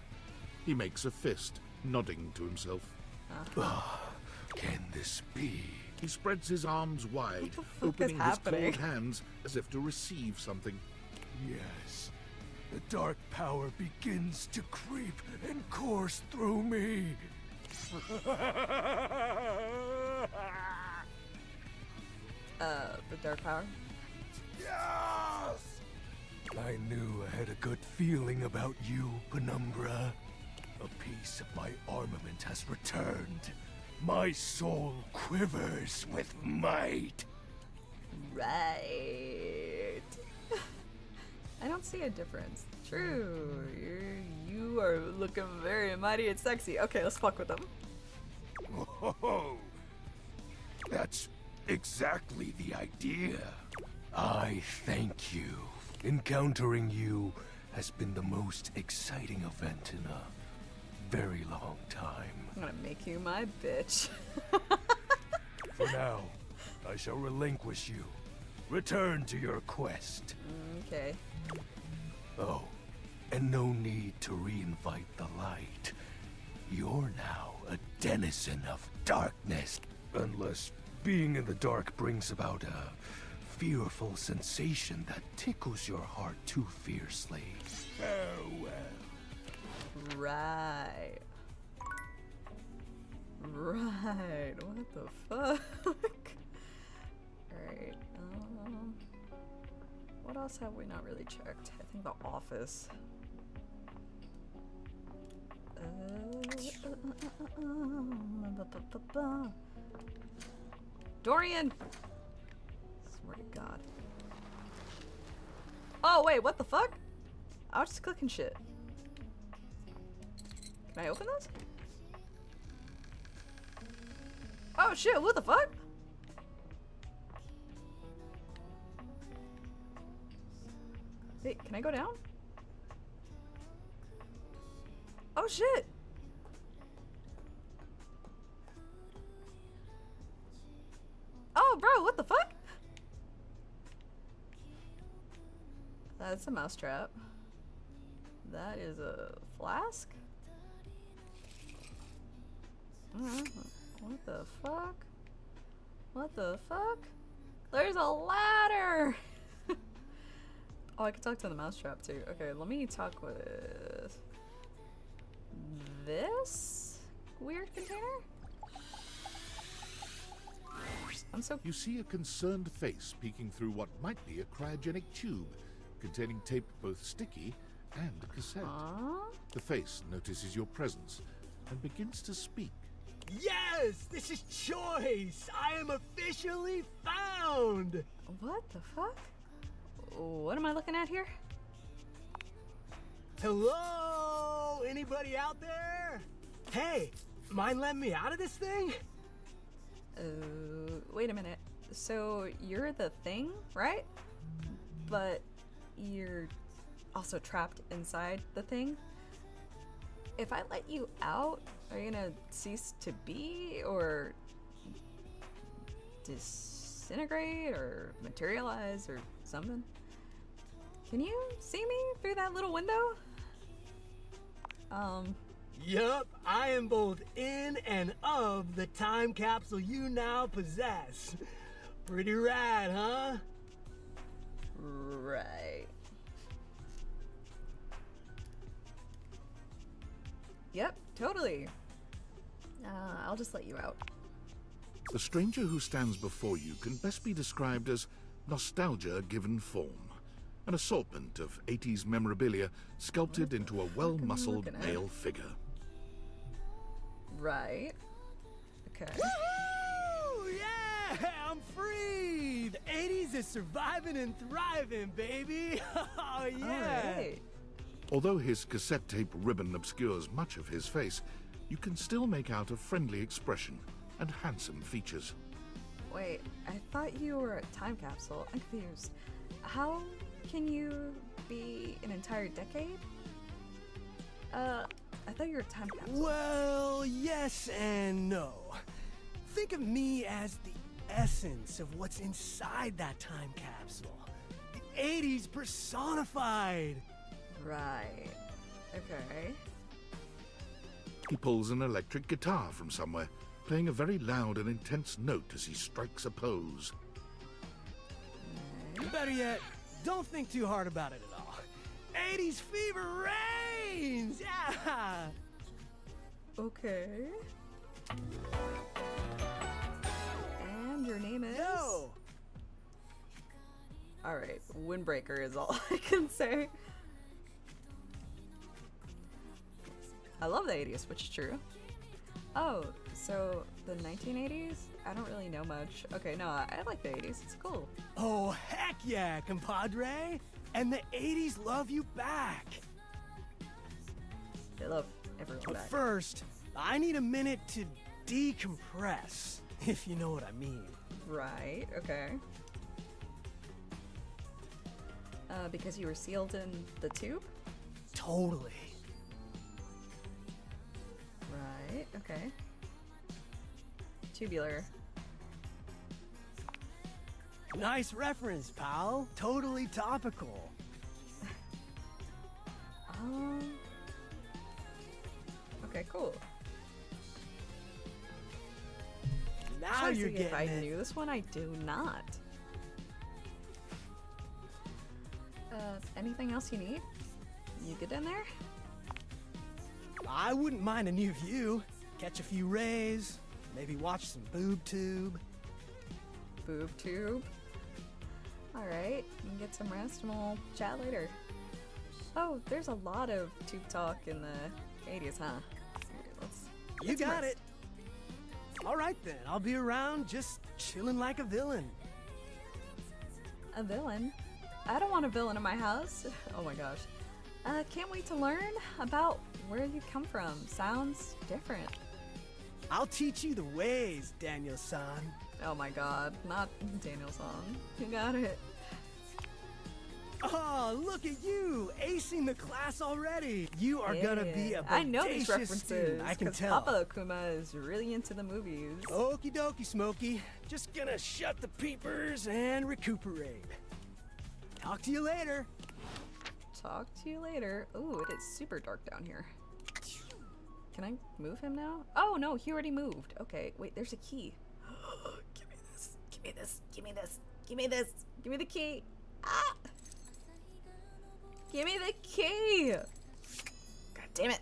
He makes a fist, nodding to himself. Can this be? He spreads his arms wide, fuck is opening his happening? clawed hands as if to receive something. Yes. The dark power begins to creep and course through me. The dark power? Yes! I knew I had a good feeling about you, Penumbra. A piece of my armament has returned. My soul quivers with might. Right. I don't see a difference. True. You are looking very mighty and sexy. Okay, let's fuck with them. Whoa. That's exactly the idea. I thank you. Encountering you has been the most exciting event in a very long time. I'm gonna make you my bitch. For now, I shall relinquish you. Return to your quest. Okay. Oh, and no need to reinvite the light. You're now a denizen of darkness. Unless being in the dark brings about a fearful sensation that tickles your heart too fiercely. Farewell. Right. Right. What the fuck? Alright. What else have we not really checked? I think the office. Dorian! Swear to God. Oh, wait, what the fuck? I was just clicking shit. Can I open this? Oh shit, what the fuck? Wait, can I go down? Oh shit! Oh bro, what the fuck? That's a mousetrap. That is a flask? What the fuck? What the fuck? There's a ladder! Oh, I can talk to the mousetrap too. Okay, let me talk with this weird container? I'm so... You see a concerned face peeking through what might be a cryogenic tube containing tape both sticky and cassette. The face notices your presence and begins to speak. Yes! This is Choice! I am officially found! What the fuck? What am I looking at here? Hello? Anybody out there? Hey, mind letting me out of this thing? Wait a minute. So you're the thing, right? But you're also trapped inside the thing? If I let you out, are you gonna cease to be, or disintegrate, or materialize, or something? Can you see me through that little window? Yup, I am both in and of the time capsule you now possess. Pretty rad, huh? Right. Yep, totally. I'll just let you out. The stranger who stands before you can best be described as nostalgia given form. An assortment of 80s memorabilia sculpted into a well-muscled male figure. Right. Okay. Woo! Yeah! I'm free! The 80s is surviving and thriving, baby! Oh, yeah! Alright. Although his cassette tape ribbon obscures much of his face, you can still make out a friendly expression and handsome features. Wait, I thought you were a time capsule. I'm confused. How can you be an entire decade? I thought you were a time capsule. Well, yes and no. Think of me as the essence of what's inside that time capsule. The 80s personified. Right. Okay. He pulls an electric guitar from somewhere, playing a very loud and intense note as he strikes a pose. Better yet, don't think too hard about it at all. 80s fever reigns! Yeah! Okay. And your name is? Yo! Alright, windbreaker is all I can say. I love the 80s, which is true. Oh, so the 1980s? I don't really know much. Okay, no, I like the 80s. It's cool. Oh, heck yeah, compadre! And the 80s love you back! They love everyone But back. first, I need a minute to decompress, if you know what I mean. Right, okay. Because you were sealed in the tube? Totally. Right, okay. Tubular. Nice reference, pal. Totally topical. Okay, cool. Now Trying to you're see if I getting it. knew this one. I do not. Anything else you need? You good in there? I wouldn't mind a new view. Catch a few rays. Maybe watch some boob tube. Boob tube. Alright, you can get some rest and we'll chat later. Oh, there's a lot of tube talk in the 80s, huh? Let's You get some got rest. it. All right then, I'll be around just chilling like a villain. A villain? I don't want a villain in my house. Oh my gosh. Can't wait to learn about where you come from. Sounds different. I'll teach you the ways, Daniel-san. Oh my god, not Daniel's song. You got it. Oh, look at you, acing the class already. You are gonna be a I know these bodacious references. student, I can 'cause tell. Papa Akuma is really into the movies. Okie dokie, Smokey. Just gonna shut the peepers and recuperate. Talk to you later. Talk to you later. Ooh, it is super dark down here. Can I move him now? Oh no, he already moved. Okay, wait, there's a key. Give me this. Give me this. Give me this. Give me this. Give me the key. Ah! Give me the key. God damn it.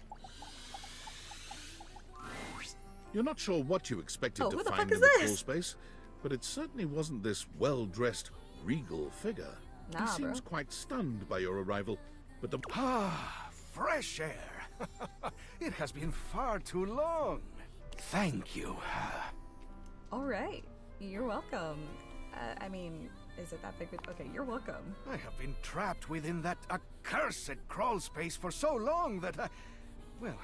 You're not sure what you expected Oh, to who the find fuck in is the this? crawl space, but it certainly wasn't this well-dressed, regal figure. Nah, He seems bro. quite stunned by your arrival, but the Ah, fresh air. It has been far too long. Thank you. Alright. You're welcome. I mean, is it that big? Okay, you're welcome. I have been trapped within that accursed crawl space for so long that well,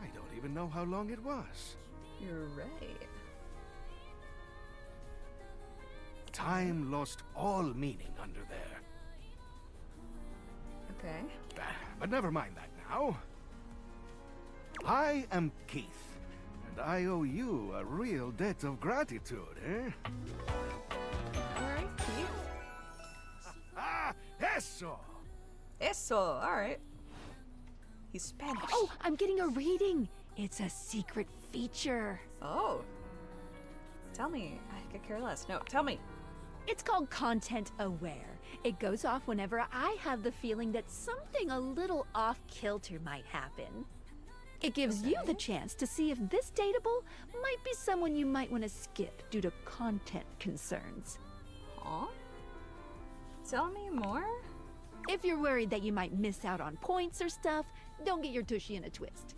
I don't even know how long it was. You're right. Time lost all meaning under there. Okay. But never mind that now. I am Keith, and I owe you a real debt of gratitude, eh? Alright, Keith. Ah, eso! Eso, alright. He's Spanish. Oh, I'm getting a reading. It's a secret feature. Oh. Tell me. I could care less. No, tell me. It's called Content Aware. It goes off whenever I have the feeling that something a little off kilter might happen. It gives you the chance to see if this dateable might be someone you might want to skip due to content concerns. Huh? Tell me more? If you're worried that you might miss out on points or stuff, don't get your tushy in a twist.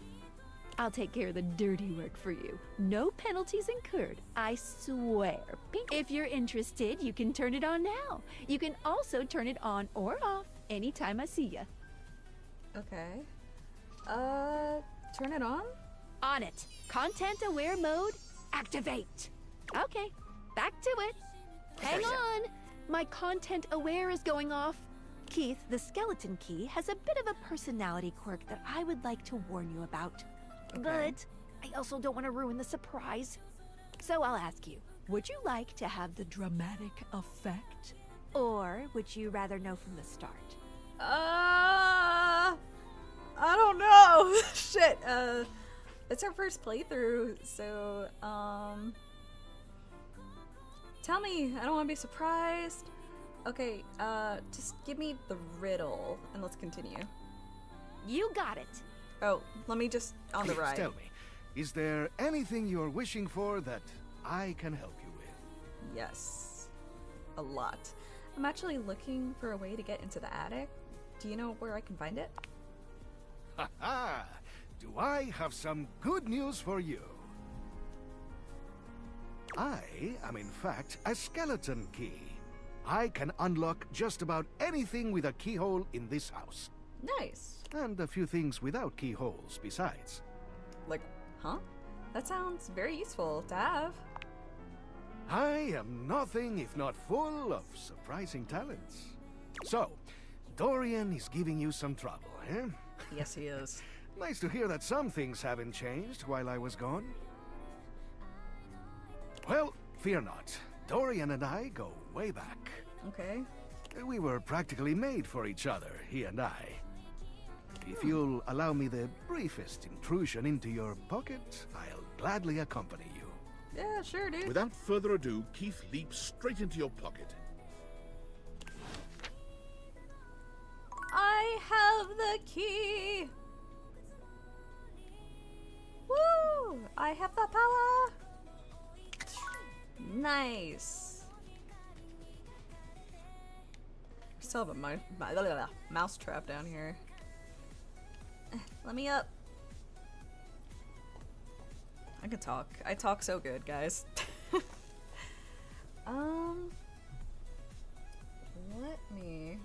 I'll take care of the dirty work for you. No penalties incurred, I swear. If you're interested, you can turn it on now. You can also turn it on or off anytime I see ya. Okay. Turn it on? On it. Content aware mode, activate. Okay, back to it. Hang on. My content aware is going off. Keith, the skeleton key has a bit of a personality quirk that I would like to warn you about. Okay. But I also don't want to ruin the surprise. So I'll ask you, would you like to have the dramatic effect? Or would you rather know from the start? I don't know. Shit. It's our first playthrough, so, tell me. I don't want to be surprised. Okay, just give me the riddle, and let's continue. You got it. Oh, let me just, on the Please right. tell me, is there anything you're wishing for that I can help you with? Yes. A lot. I'm actually looking for a way to get into the attic. Do you know where I can find it? Ha ha! Do I have some good news for you? I am in fact a skeleton key. I can unlock just about anything with a keyhole in this house. Nice. And a few things without keyholes besides. Like, huh? That sounds very useful to have. I am nothing if not full of surprising talents. So, Dorian is giving you some trouble, eh? Yes, he is. Nice to hear that some things haven't changed while I was gone. Well, fear not. Dorian and I go way back. Okay. We were practically made for each other, he and I. If you'll allow me the briefest intrusion into your pocket, I'll gladly accompany you. Yeah, sure, dude. Without further ado, Keith leaps straight into your pocket. I have the key. Woo! I have the power. Nice. Still have a mouse trap down here. Let me up. I can talk. I talk so good, guys. Let me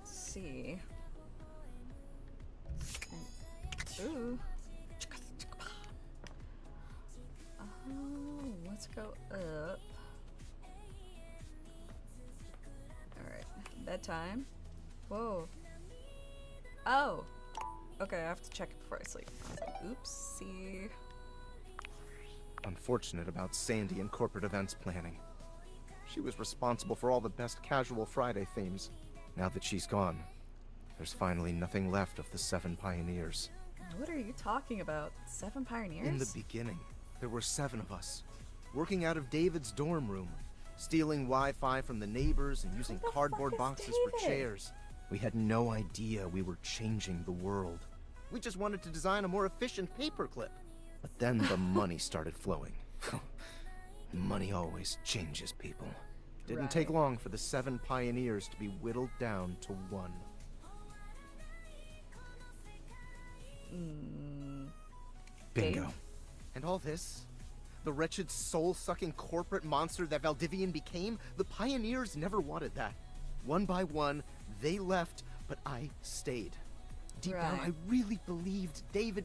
see. Ooh. Let's go up. Alright. Bedtime. Whoa. Oh! Okay, I have to check it before I sleep. I was like, oopsie. Unfortunate about Sandy and corporate events planning. She was responsible for all the best casual Friday themes. Now that she's gone, there's finally nothing left of the 7 pioneers. What are you talking about? 7 pioneers? In the beginning, there were 7 of us, working out of David's dorm room, stealing Wi-Fi from the neighbors and using cardboard boxes for chairs. We had no idea we were changing the world. We just wanted to design a more efficient paperclip. But then the money started flowing. Money always changes people. Didn't take long for the 7 pioneers to be whittled down to 1. Bingo. Dave? And all this? The wretched soul-sucking corporate monster that Valdivian became? The pioneers never wanted that. One by one, they left, but I stayed. Deep down, I really believed David,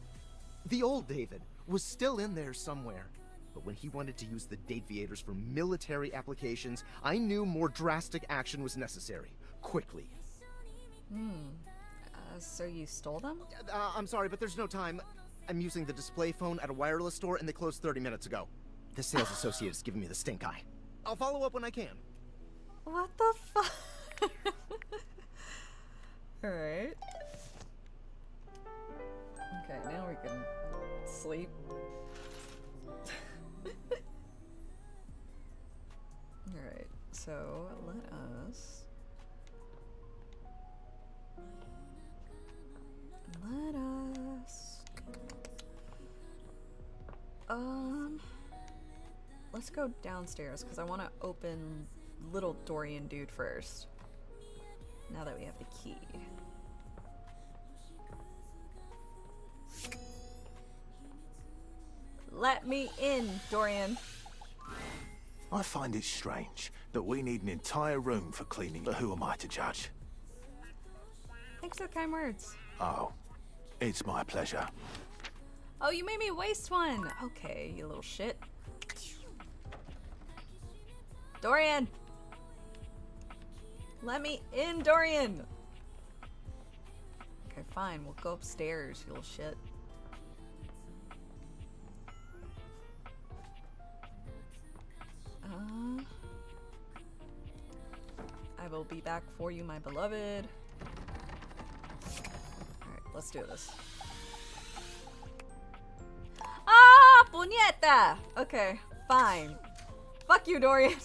the old David, was still in there somewhere. But when he wanted to use the Dateviators for military applications, I knew more drastic action was necessary. Quickly. So you stole them? I'm sorry, but there's no time. I'm using the display phone at a wireless store, and they closed 30 minutes ago. The sales associate is giving me the stink eye. I'll follow up when I can. What the fuck? Alright. Okay, now we can sleep. Alright, so let us... Let's go downstairs, because I want to open little Dorian dude first. Now that we have the key. Let me in, Dorian. I find it strange that we need an entire room for cleaning, but who am I to judge? Thanks for the kind words. Oh, it's my pleasure. Oh, you made me waste one. Okay, you little shit. Dorian! Let me in, Dorian! Okay, fine. We'll go upstairs, you little shit. I will be back for you, my beloved. Alright, let's do this. Ah, puñeta! Okay, fine. Fuck you, Dorian.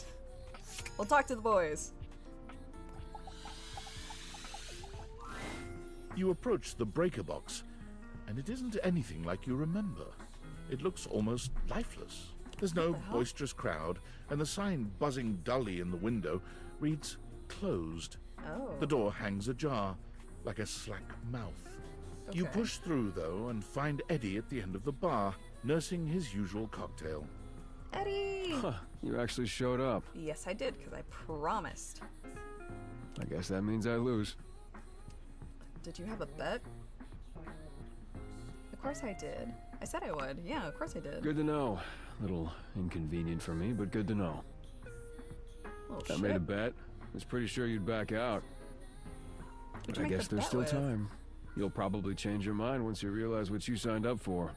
We'll talk to the boys. You approach the breaker box, and it isn't anything like you remember. It looks almost lifeless. There's no boisterous crowd, and the sign buzzing dully in the window reads closed. Oh. The door hangs ajar, like a slack mouth. You push through, though, and find Eddie at the end of the bar, nursing his usual cocktail. Eddie! Huh, you actually showed up. Yes, I did, because I promised. I guess that means I lose. Did you have a bet? Of course I did. I said I would. Yeah, of course I did. Good to know. Little inconvenient for me, but good to know. I made a bet. Was pretty sure you'd back out. But I guess there's still time. You'll probably change your mind once you realize what you signed up for.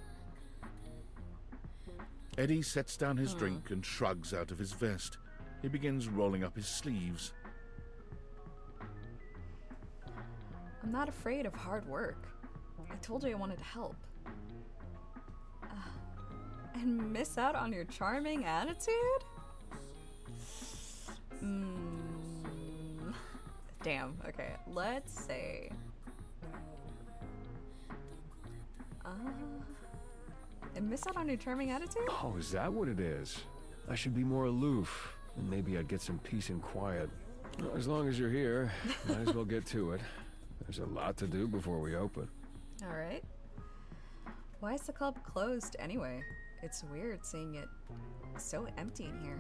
Eddie sets down his drink and shrugs out of his vest. He begins rolling up his sleeves. I'm not afraid of hard work. I told you I wanted to help. And miss out on your charming attitude? Damn, okay, let's say... and miss out on your charming attitude? Oh, is that what it is? I should be more aloof, and maybe I'd get some peace and quiet. Well, as long as you're here, might as well get to it. There's a lot to do before we open. Alright. Why is the club closed anyway? It's weird seeing it so empty in here.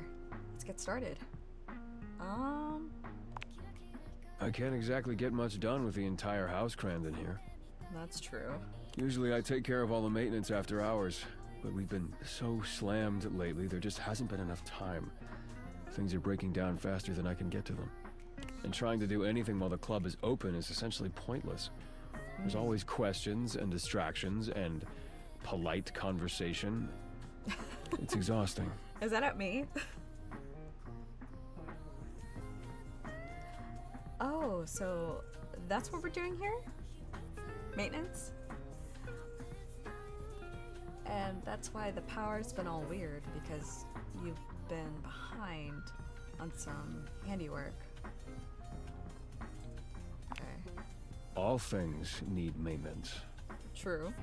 Let's get started. I can't exactly get much done with the entire house crammed in here. That's true. Usually I take care of all the maintenance after hours, but we've been so slammed lately, there just hasn't been enough time. Things are breaking down faster than I can get to them. And trying to do anything while the club is open is essentially pointless. There's always questions and distractions and polite conversation. It's exhausting. Is that at me? Oh, so that's what we're doing here? Maintenance? And that's why the power's been all weird, because you've been behind on some handiwork. Okay. All things need maintenance. True.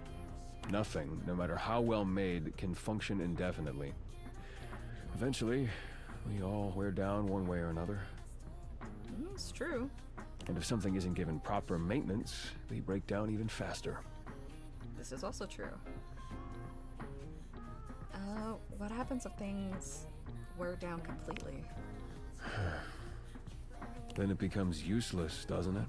Nothing, no matter how well made, can function indefinitely. Eventually, we all wear down one way or another. It's true. And if something isn't given proper maintenance, they break down even faster. This is also true. What happens if things wear down completely? Then it becomes useless, doesn't it?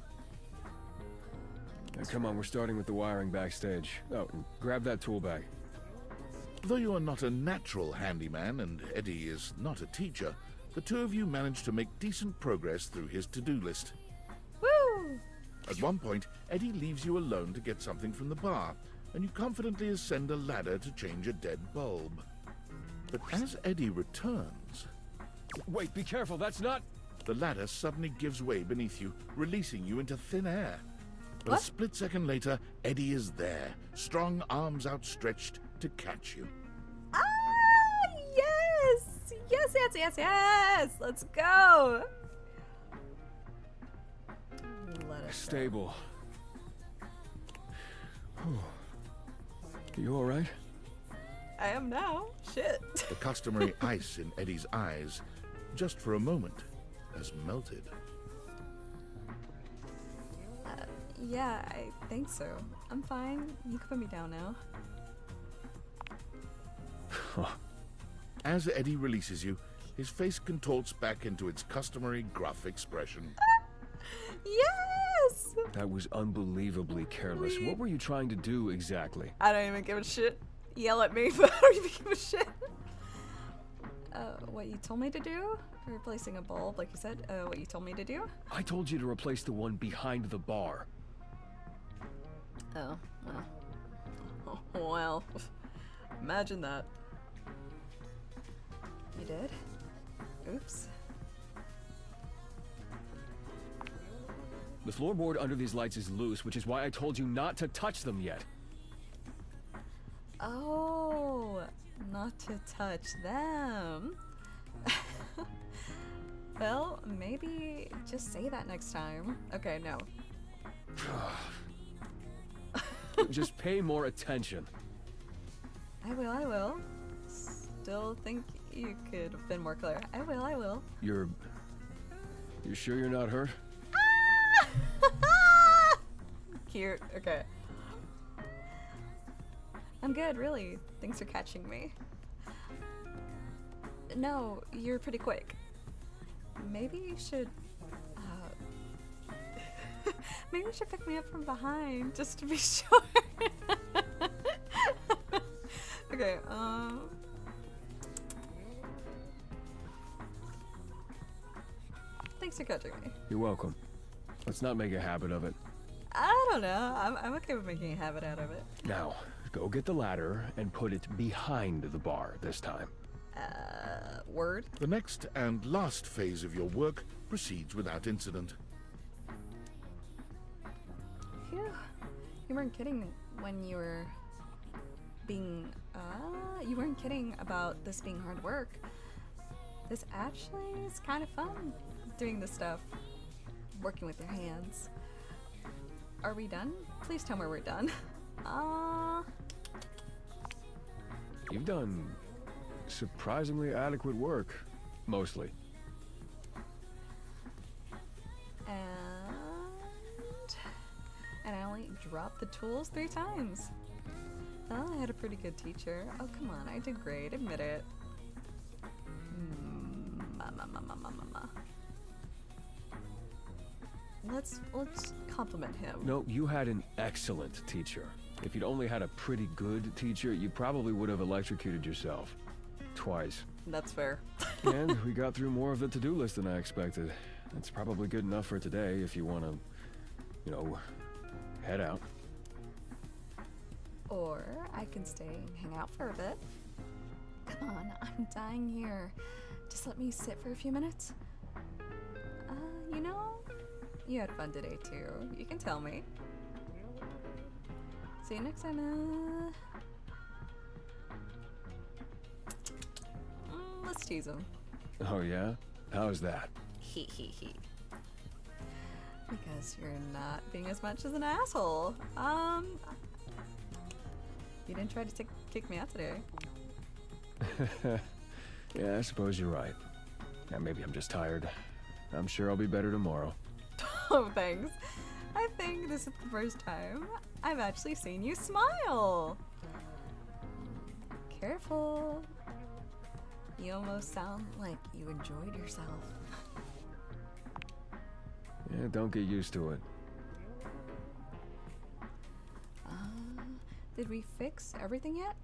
Now, come on, we're starting with the wiring backstage. Oh, and grab that tool bag. Though you are not a natural handyman and Eddie is not a teacher, the two of you manage to make decent progress through his to-do list. Woo! At one point, Eddie leaves you alone to get something from the bar, and you confidently ascend a ladder to change a dead bulb. But as Eddie returns... Wait, be careful, that's not... The ladder suddenly gives way beneath you, releasing you into thin air. But What? a split second later, Eddie is there, strong arms outstretched to catch you. Ah, yes! Yes, yes, yes, yes! Let's go! Let us Stable. You alright? I am now. Shit. The customary ice in Eddie's eyes, just for a moment, has melted. Yeah, I think so. I'm fine. You can put me down now. As Eddie releases you, his face contorts back into its customary gruff expression. Yes! That was unbelievably careless. What were you trying to do exactly? I don't even give a shit. Yell at me, but I don't even give a shit. What you told me to do? Replacing a bulb, like you said. What you told me to do? I told you to replace the one behind the bar. Oh, well. Oh, well. Imagine that. You did? Oops. The floorboard under these lights is loose, which is why I told you not to touch them yet. Oh, not to touch them. Well, maybe just say that next time. Okay, no. Just pay more attention. I will. Still think you could have been more clear. I will. You're sure you're not hurt? Cute. Okay. I'm good, really. Thanks for catching me. No, you're pretty quick. Maybe you should... maybe you should pick me up from behind, just to be sure. Okay, thanks for catching me. You're welcome. Let's not make a habit of it. I don't know. I'm okay with making a habit out of it. Now, Go get the ladder and put it behind the bar this time. Word? The next and last phase of your work proceeds without incident. Phew. You weren't kidding when you were being, you weren't kidding about this being hard work. This actually is kind of fun, doing this stuff. Working with your hands. Are we done? Please tell me we're done. You've done surprisingly adequate work, mostly. And I only dropped the tools 3 times. Oh, I had a pretty good teacher. Oh, come on, I did great, admit it. Let's compliment him. No, you had an excellent teacher. If you'd only had a pretty good teacher, you probably would have electrocuted yourself. Twice. That's fair. And we got through more of the to-do list than I expected. That's probably good enough for today if you want to, you know, head out. Or I can stay and hang out for a bit. Come on, I'm dying here. Just let me sit for a few minutes. You know, you had fun today too. You can tell me. See you next time. Let's tease him. Oh yeah? How's that? He. Because you're not being as much as an asshole. You didn't try to kick me out today. Yeah, I suppose you're right. Yeah, maybe I'm just tired. I'm sure I'll be better tomorrow. Oh, thanks. I think this is the first time I've actually seen you smile. Careful. You almost sound like you enjoyed yourself. Yeah, don't get used to it. Did we fix everything yet?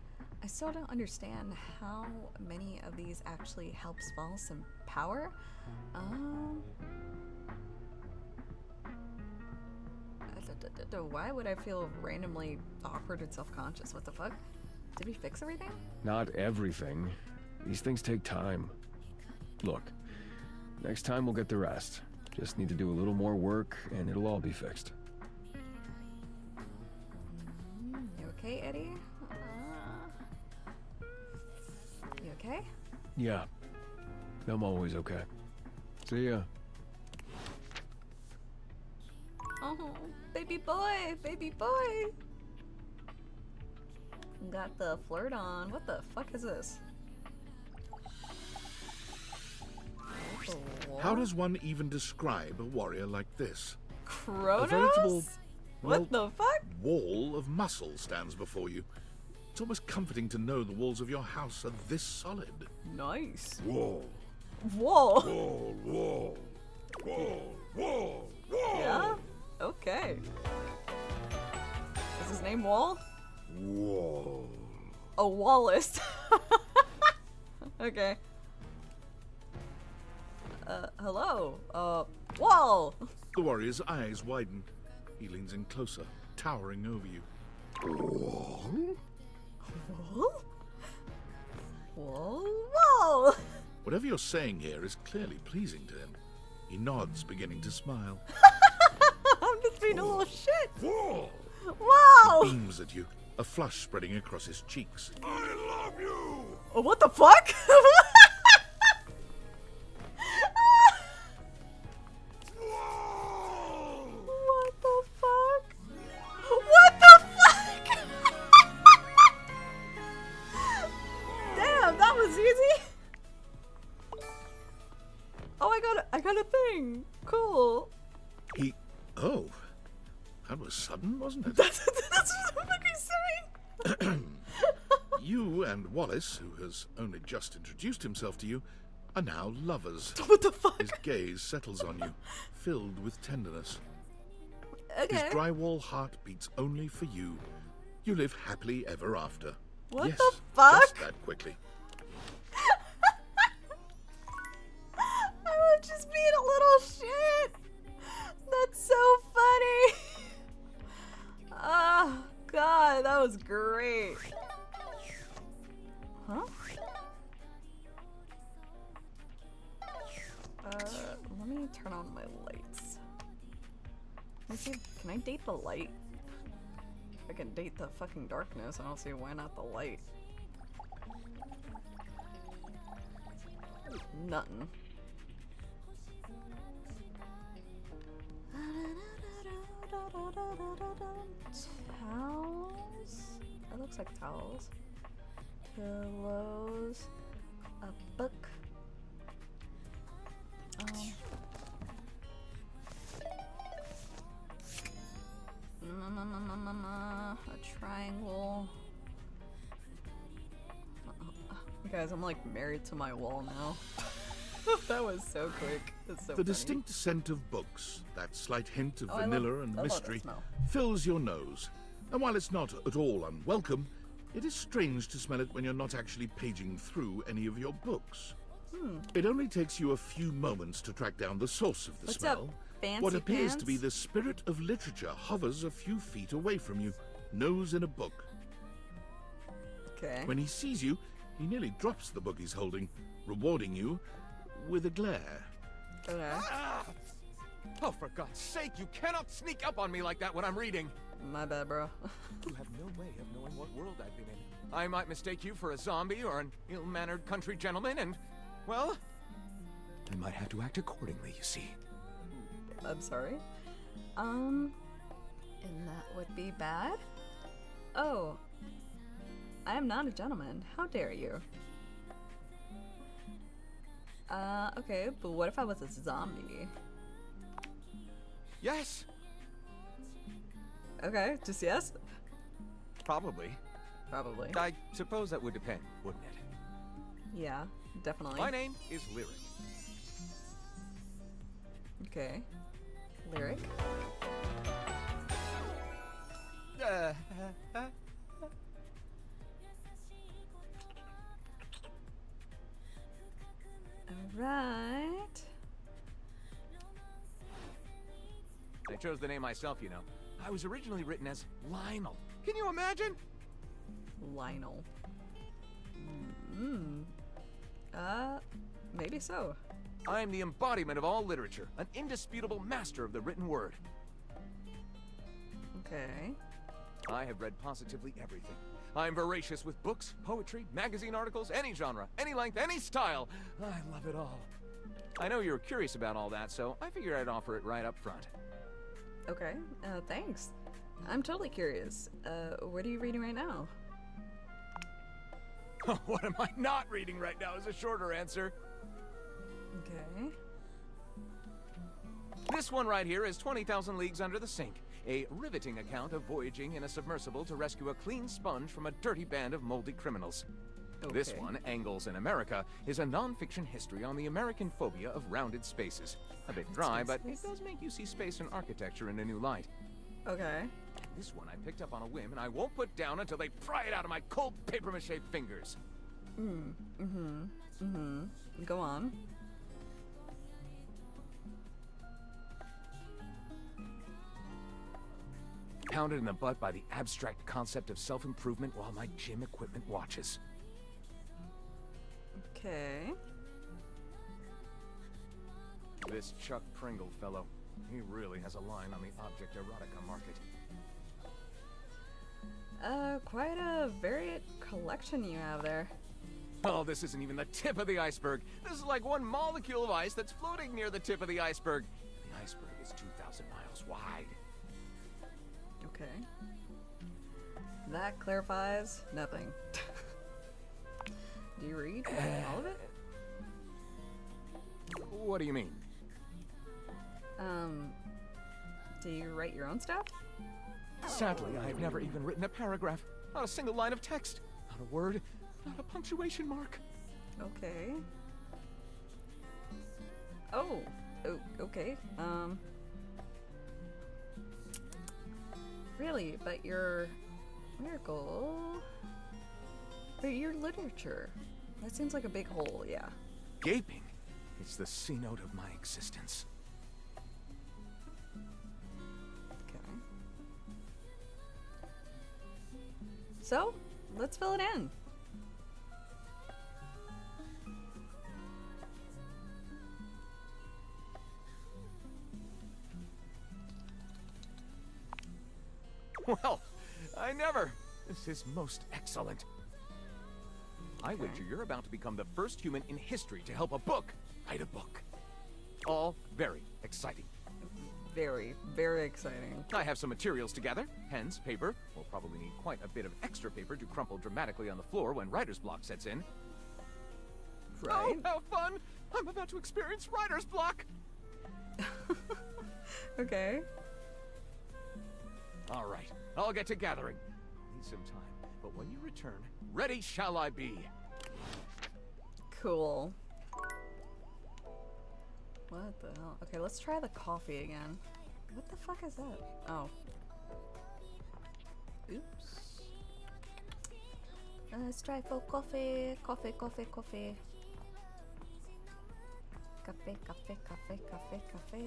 I still don't understand how many of these actually help Sval some power. Why would I feel randomly awkward and self-conscious? What the fuck? Did we fix everything? Not everything. These things take time. Look, next time we'll get the rest. Just need to do a little more work and it'll all be fixed. You okay, Eddie? You okay? Yeah, I'm always okay. See ya. Oh, baby boy, baby boy. Got the flirt on. What the fuck is this? How does one even describe a warrior like this? Kronos? A veritable, what the fuck? Wall of muscle stands before you. It's almost comforting to know the walls of your house are this solid. Nice. Wall. Wall. Wall, wall, wall, wall, wall. Yeah? Okay. Is his name Wall? Wall. Oh, Wallace. Okay. Hello. Wall! The warrior's eyes widen. He leans in closer, towering over you. Wall? Wall? Wall? Wall! Whatever you're saying here is clearly pleasing to him. He nods, beginning to smile. I'm just being a little shit. Wall! Wow! He beams at you, a flush spreading across his cheeks. I love you! Oh, what the fuck? What the fuck? What the fuck? Damn, that was easy. Oh, I got a thing. Cool. Oh, that was sudden, wasn't it? That's what fucking saying. You and Wallace, who has only just introduced himself to you, are now lovers. What the fuck? His gaze settles on you, filled with tenderness. Okay. His drywall heart beats only for you. You live happily ever after. What yes, the fuck? Just that quickly. I was just being a little shit. That's so funny. Oh, God, that was great. Let me turn on my lights. Let me see, can I date the light? If I can date the fucking darkness, I don't see why not the light. Nothing. Towels? It looks like towels. Pillows. A book. A triangle. Guys, I'm like married to my wall now. That was so quick. That's so The funny. distinct scent of books, that slight hint of Oh, I vanilla love and that mystery, smell. fills your nose. And while it's not at all unwelcome, it is strange to smell it when you're not actually paging through any of your books. It only takes you a few moments to track down the source of the What's smell. up, fancy What appears to be pants? the spirit of literature hovers a few feet away from you, nose in a book. Okay. When he sees you, he nearly drops the book he's holding, rewarding you with a glare. Okay. Oh, for God's sake, you cannot sneak up on me like that when I'm reading. My bad, bro. You have no way of knowing what world I've been in. I might mistake you for a zombie or an ill-mannered country gentleman, and, well, I might have to act accordingly, you see. I'm sorry. And that would be bad? Oh. I am not a gentleman. How dare you? Okay, but what if I was a zombie? Yes, Okay, just yes? probably. Probably. I suppose that would depend, wouldn't it? Yeah, definitely. My name is Lyric. Okay. Lyric? Alright. I chose the name myself, you know. I was originally written as Lionel. Can you imagine? Lionel. Maybe so. I am the embodiment of all literature, an indisputable master of the written word. Okay. I have read positively everything. I am voracious with books, poetry, magazine articles, any genre, any length, any style. I love it all. I know you're curious about all that, so I figured I'd offer it right up front. Okay, thanks. I'm totally curious. What are you reading right now? What am I not reading right now is a shorter answer. Okay. This one right here is 20,000 Leagues Under the Sink, a riveting account of voyaging in a submersible to rescue a clean sponge from a dirty band of moldy criminals. This Okay. one, Angles in America, is a non-fiction history on the American phobia of rounded spaces. A bit dry, but it does make you see space and architecture in a new light. Okay. This one I picked up on a whim, and I won't put down until they pry it out of my cold papier-mâché fingers. Go on. Pounded in the butt by the abstract concept of self-improvement while my gym equipment watches. Okay. This Chuck Pringle fellow, he really has a line on the object erotica market. Quite a varied collection you have there. Oh, this isn't even the tip of the iceberg. This is like one molecule of ice that's floating near the tip of the iceberg. The iceberg is 2,000 miles wide. Okay. That clarifies nothing. Do you read all of it? What do you mean? Do you write your own stuff? Sadly, I've never even written a paragraph. Not a single line of text. Not a word. Not a punctuation mark. Okay. Oh, okay. Really, but your miracle, but your literature. That seems like a big hole, yeah. Gaping. It's the C note of my existence. Okay. So, let's fill it in. Well, I never. This is most excellent. I wager you're about to become the first human in history to help a book write a book. All very exciting. Very, very exciting. I have some materials to gather. Pens, paper. We'll probably need quite a bit of extra paper to crumple dramatically on the floor when writer's block sets in. Right. Oh, how fun! I'm about to experience writer's block! Okay. All right, I'll get to gathering. Need some time, but when you return, ready shall I be. Cool. What the hell? Okay, let's try the coffee again. What the fuck is that? Oh. Oops. Let's try for coffee. Coffee, coffee, coffee. Cafe, cafe, cafe, cafe, cafe.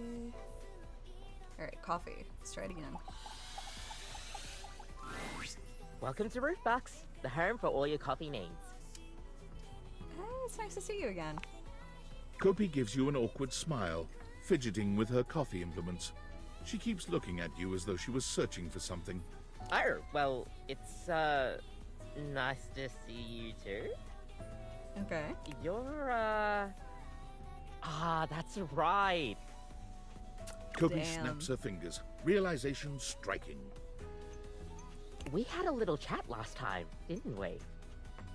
Alright, coffee. Let's try it again. Welcome to Rootbox, the home for all your coffee needs. It's nice to see you again. Kopi gives you an awkward smile, fidgeting with her coffee implements. She keeps looking at you as though she was searching for something. Oh, well, it's, nice to see you too. Okay. You're, that's right. Kopi snaps her fingers, realization striking. We had a little chat last time, didn't we?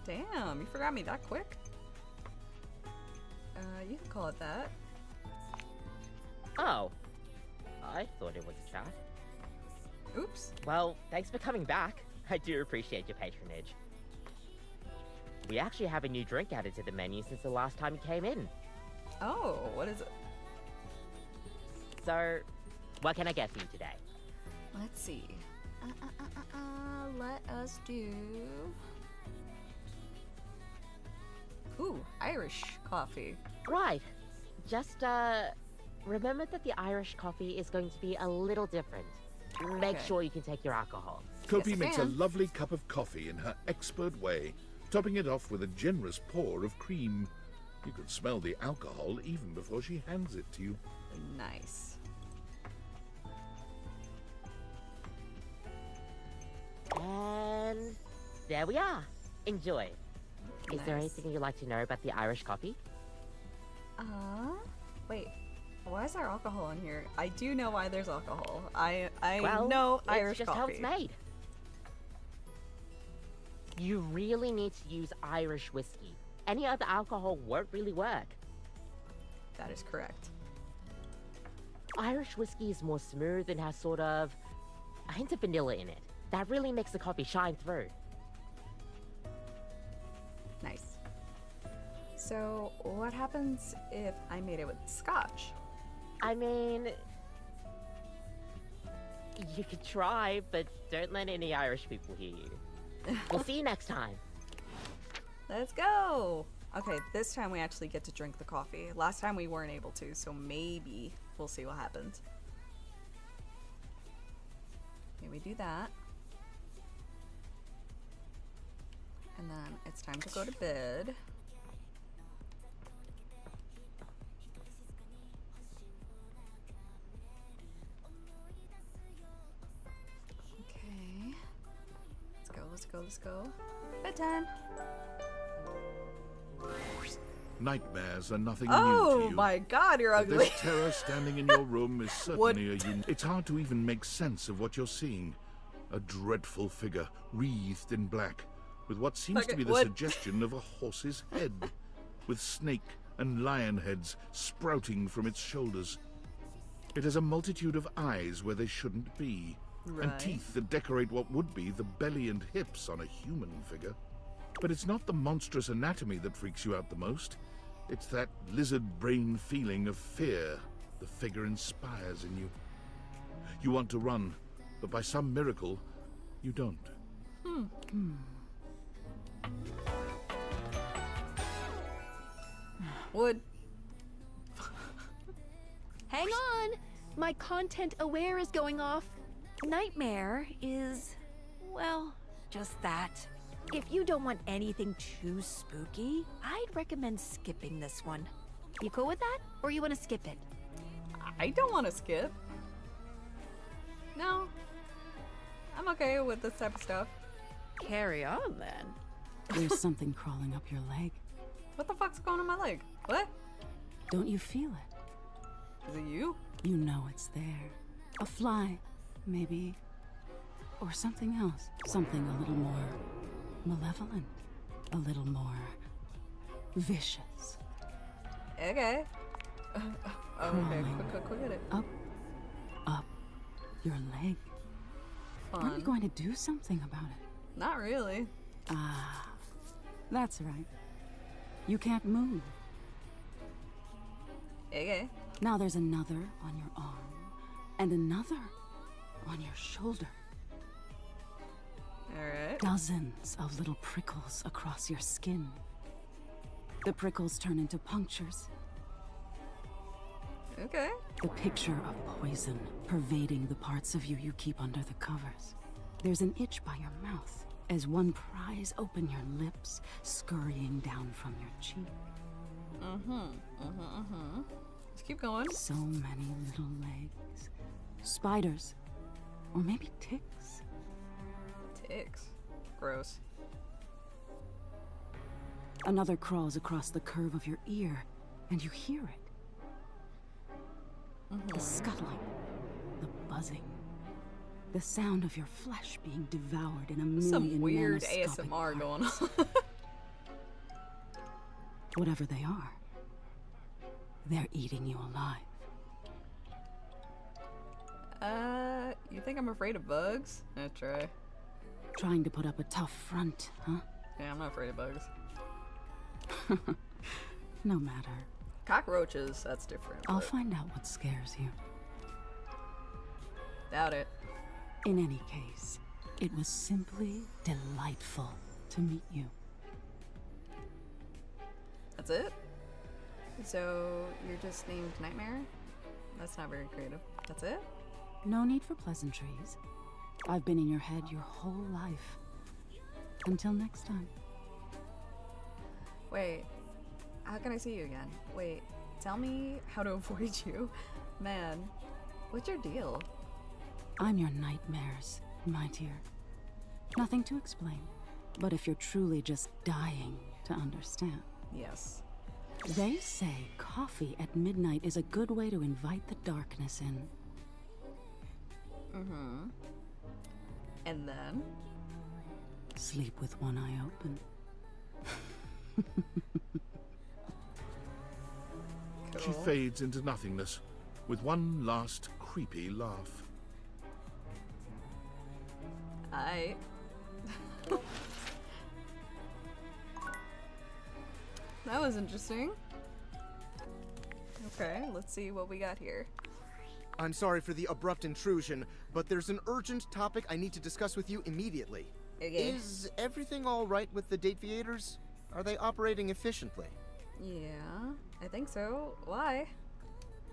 Damn, you forgot me that quick? You can call it that. Oh. I thought it was a chat. Oops. Well, thanks for coming back. I do appreciate your patronage. We actually have a new drink added to the menu since the last time you came in. Oh, what is it? So, what can I get for you today? Let's see. Let us do... Ooh, Irish coffee. Right. Just, remember that the Irish coffee is going to be a little different. Make sure you can take your alcohol. Kopi makes a lovely cup of coffee in her expert way, topping it off with a generous pour of cream. You can smell the alcohol even before she hands it to you. Nice. And there we are. Enjoy. Is there anything you'd like to know about the Irish coffee? Wait. Why is there alcohol in here? I do know why there's alcohol. I Well, know it's Irish just coffee. how it's made. You really need to use Irish whiskey. Any other alcohol won't really work. That is correct. Irish whiskey is more smooth and has sort of a hint of vanilla in it. That really makes the coffee shine through. Nice. So, what happens if I made it with scotch? I mean, you could try, but don't let any Irish people hear you. We'll see you next time. Let's go! Okay, this time we actually get to drink the coffee. Last time we weren't able to, so maybe we'll see what happens. Okay, we do that. And then it's time to go to bed. Okay. Let's go, let's go, let's go. Bedtime! Nightmares are nothing new to Oh you. my god, you're But ugly! this terror standing in your room is certainly It's hard to even make sense of what you're seeing. A dreadful figure, wreathed in black, with what seems to be the suggestion of a horse's head, with snake and lion heads sprouting from its shoulders. It has a multitude of eyes where they shouldn't be, and teeth that decorate what would be the belly and hips on a human figure. But it's not the monstrous anatomy that freaks you out the most. It's that lizard brain feeling of fear the figure inspires in you. You want to run, but by some miracle, you don't. Wood. Hang on! My content aware is going off. Nightmare is, well, just that. If you don't want anything too spooky, I'd recommend skipping this one. You cool with that? Or you want to skip it? I don't want to skip. No. I'm okay with this type of stuff. Carry on then. There's something crawling up your leg. What the fuck's going on my leg? What? Don't you feel it? Is it you? You know it's there. A fly, maybe. Or something else. Something a little more malevolent. A little more vicious. Okay. Okay, quick at it. Up your leg. Fun. Aren't you going to do something about it? Not really. Ah, that's right. You can't move. Okay. Now there's another on your arm, and another on your shoulder. Alright. Dozens of little prickles across your skin. The prickles turn into punctures. Okay. The picture of poison pervading the parts of you you keep under the covers. There's an itch by your mouth as one pries open your lips, scurrying down from your cheek. Just keep going. So many little legs. Spiders. Or maybe ticks. Ticks. Gross. Another crawls across the curve of your ear, and you hear it. The scuttling, the buzzing, the sound of your flesh being devoured in a million Some weird nanoscopic ASMR going parts. on. Whatever they are, they're eating you alive. You think I'm afraid of bugs? That's right. Trying to put up a tough front, huh? Yeah, I'm not afraid of bugs. No matter. Cockroaches, that's different. I'll but find out what scares you. doubt it. In any case, it was simply delightful to meet you. That's it? So, you're just named Nightmare? That's not very creative. That's it? No need for pleasantries. I've been in your head your whole life. Until next time. Wait, how can I see you again? Wait, tell me how to avoid you. Man, what's your deal? I'm your nightmares, my dear. Nothing to explain. But if you're truly just dying to understand. Yes. They say coffee at midnight is a good way to invite the darkness in. And then? Sleep with one eye open. She fades into nothingness with one last creepy laugh. That was interesting. Okay, let's see what we got here. I'm sorry for the abrupt intrusion, but there's an urgent topic I need to discuss with you immediately. Okay. Is everything all right with the Date Theaters? Are they operating efficiently? Yeah, I think so. Why?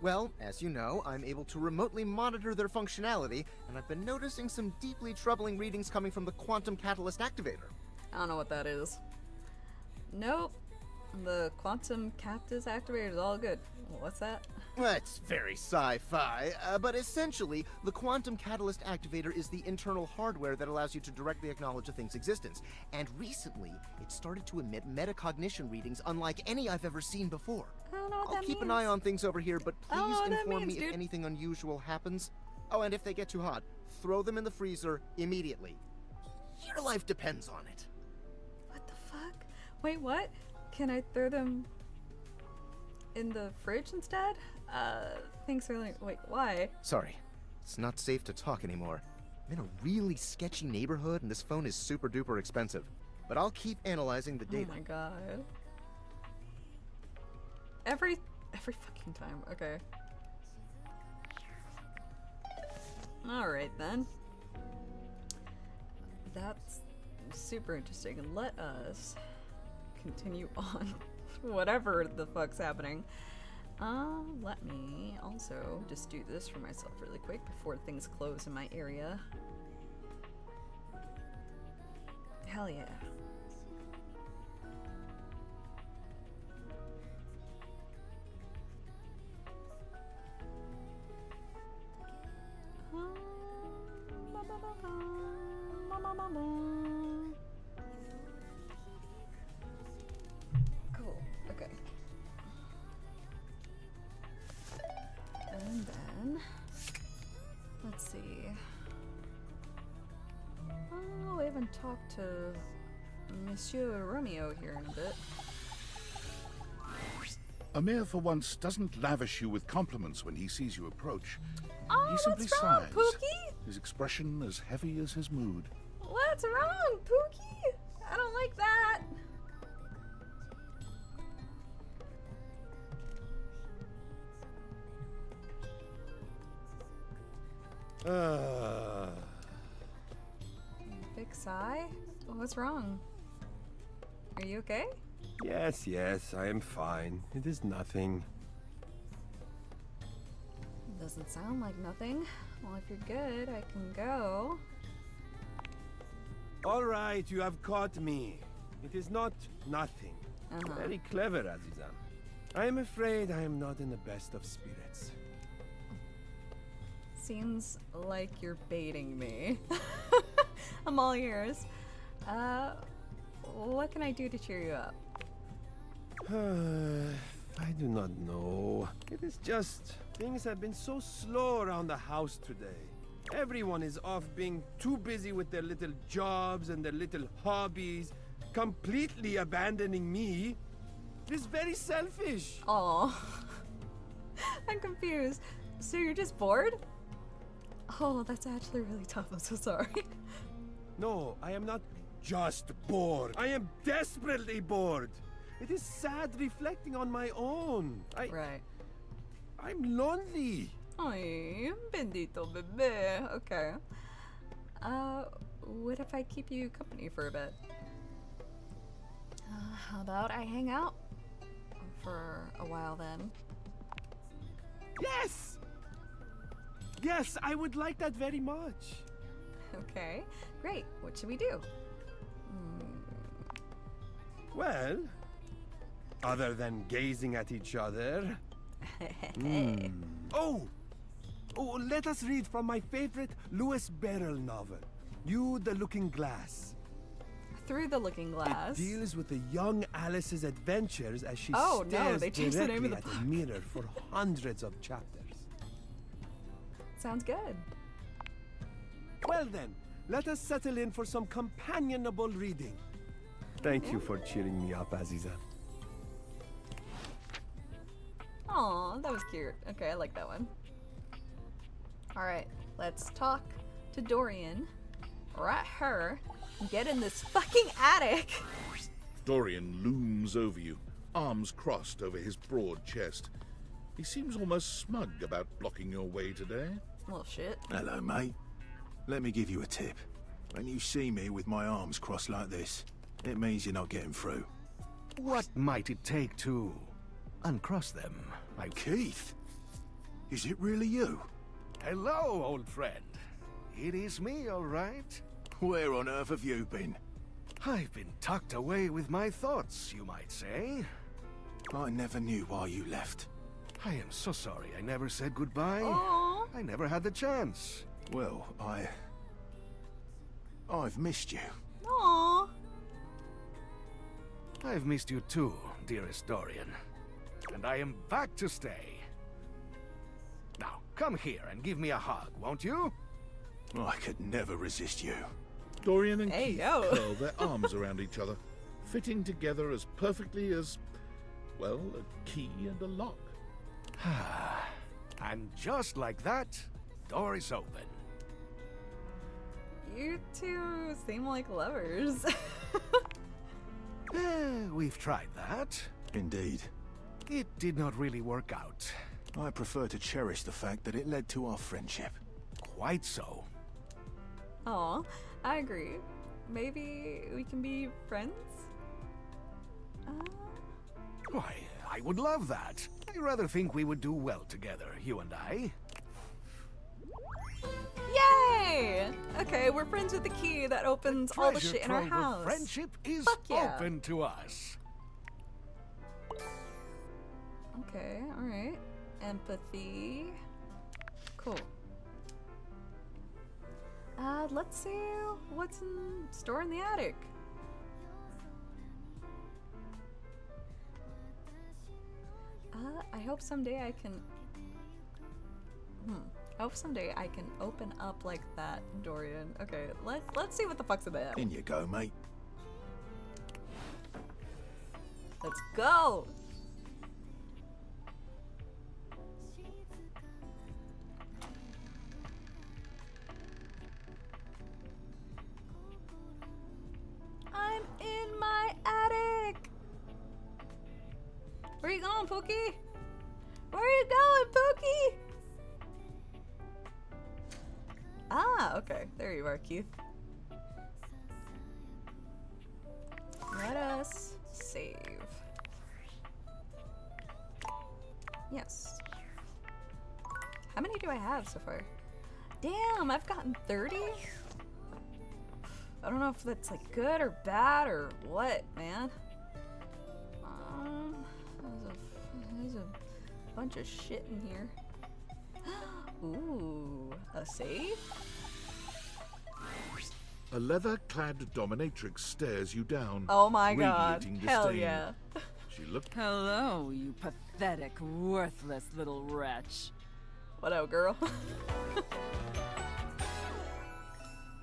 Well, as you know, I'm able to remotely monitor their functionality, and I've been noticing some deeply troubling readings coming from the Quantum Catalyst Activator. I don't know what that is. Nope. The Quantum Catalyst Activator is all good. What's that? That's very sci-fi, but essentially, the Quantum Catalyst Activator is the internal hardware that allows you to directly acknowledge a thing's existence. And recently, it started to emit metacognition readings unlike any I've ever seen before. I don't know what I'll that keep means. an eye on things over here, but I don't please know what that inform means, me if dude. anything unusual happens. Oh, and if they get too hot, throw them in the freezer immediately. Your life depends on it. What the fuck? Wait, what? Can I throw them in the fridge instead? Thanks for letting. Wait, why? Sorry, it's not safe to talk anymore. I'm in a really sketchy neighborhood, and this phone is super duper expensive. But I'll keep analyzing the data. Oh my god. Every fucking time. Okay. Alright then. That's super interesting. Let us continue on. Whatever the fuck's happening. Let me also just do this for myself really quick before things close in my area. Hell yeah. Cool. Okay. And then let's see. Oh, we haven't talked to Monsieur Romeo here in a bit. Amir, for once, doesn't lavish you with compliments when he sees you approach. Oh, He simply what's wrong, sighs, Pookie? his expression as heavy as his mood. What's wrong, Pookie? I don't like that. Big sigh? What's wrong? Are you okay? Yes, yes, I am fine. It is nothing. Doesn't sound like nothing. Well, if you're good, I can go. All right, you have caught me. It is not nothing. Very clever, Azizam. I am afraid I am not in the best of spirits. Seems like you're baiting me. I'm all ears. What can I do to cheer you up? I do not know. It is just things have been so slow around the house today. Everyone is off being too busy with their little jobs and their little hobbies, completely abandoning me. It is very selfish. Aw. I'm confused. So you're just bored? Oh, that's actually really tough. I'm so sorry. No, I am not just bored. I am desperately bored. It is sad reflecting on my own. Right. I'm lonely. Ay, bendito bebé. Okay. What if I keep you company for a bit? How about I hang out for a while then? Yes! Yes, I would like that very much. Okay, great. What should we do? Well, other than gazing at each other. Oh, let us read from my favorite Lewis Barrel novel, You the Looking Glass. Through the Looking Glass. It deals with the young Alice's adventures as she Oh, no, stares they changed the name of the directly at a mirror for hundreds of chapters. Sounds good. Well then, let us settle in for some companionable reading. Thank you for cheering me up, Aziza. Aw, that was cute. Okay, I like that one. Alright, let's talk to Dorian. Right her. Get in this fucking attic! Dorian looms over you, arms crossed over his broad chest. He seems almost smug about blocking your way today. Well, shit. Hello, mate. Let me give you a tip. When you see me with my arms crossed like this, it means you're not getting through. What might it take to uncross them? Keith, is it really you? Hello, old friend. It is me, all right. Where on earth have you been? I've been tucked away with my thoughts, you might say. I never knew why you left. I am so sorry I never said goodbye. Aww. I never had the chance. Well, I've missed you. Aww. I've missed you too, dearest Dorian. And I am back to stay. Now, come here and give me a hug, won't you? I could never resist you. Dorian and Hey, Keith yo. curl their arms around each other, fitting together as perfectly as, well, a key and a lock. And just like that, door is open. You two seem like lovers. We've tried that. Indeed. It did not really work out. I prefer to cherish the fact that it led to our friendship. Quite so. Aw, I agree. Maybe we can be friends? Why, I would love that. I rather think we would do well together, you and I. Yay! Okay, we're friends with the key that opens all the Treasure shit in our trove of house. friendship is Fuck yeah. open to us. Okay, alright. Empathy. Cool. Let's see what's in store in the attic. I hope someday I can. I hope someday I can open up like that, Dorian. Okay, let's see what the fuck's in the attic. In you go, mate. Let's go. I'm in my attic. Where you going, Pookie? Where are you going, Pookie? Ah, okay. There you are, Keith. Let us save. Yes. How many do I have so far? Damn, I've gotten 30? I don't know if that's like good or bad or what, man. There's a bunch of shit in here. Ooh, a safe? A leather-clad dominatrix stares you down. Oh my god. radiating Hell disdain. yeah. She looked. Hello, you pathetic, worthless little wretch. What up, girl?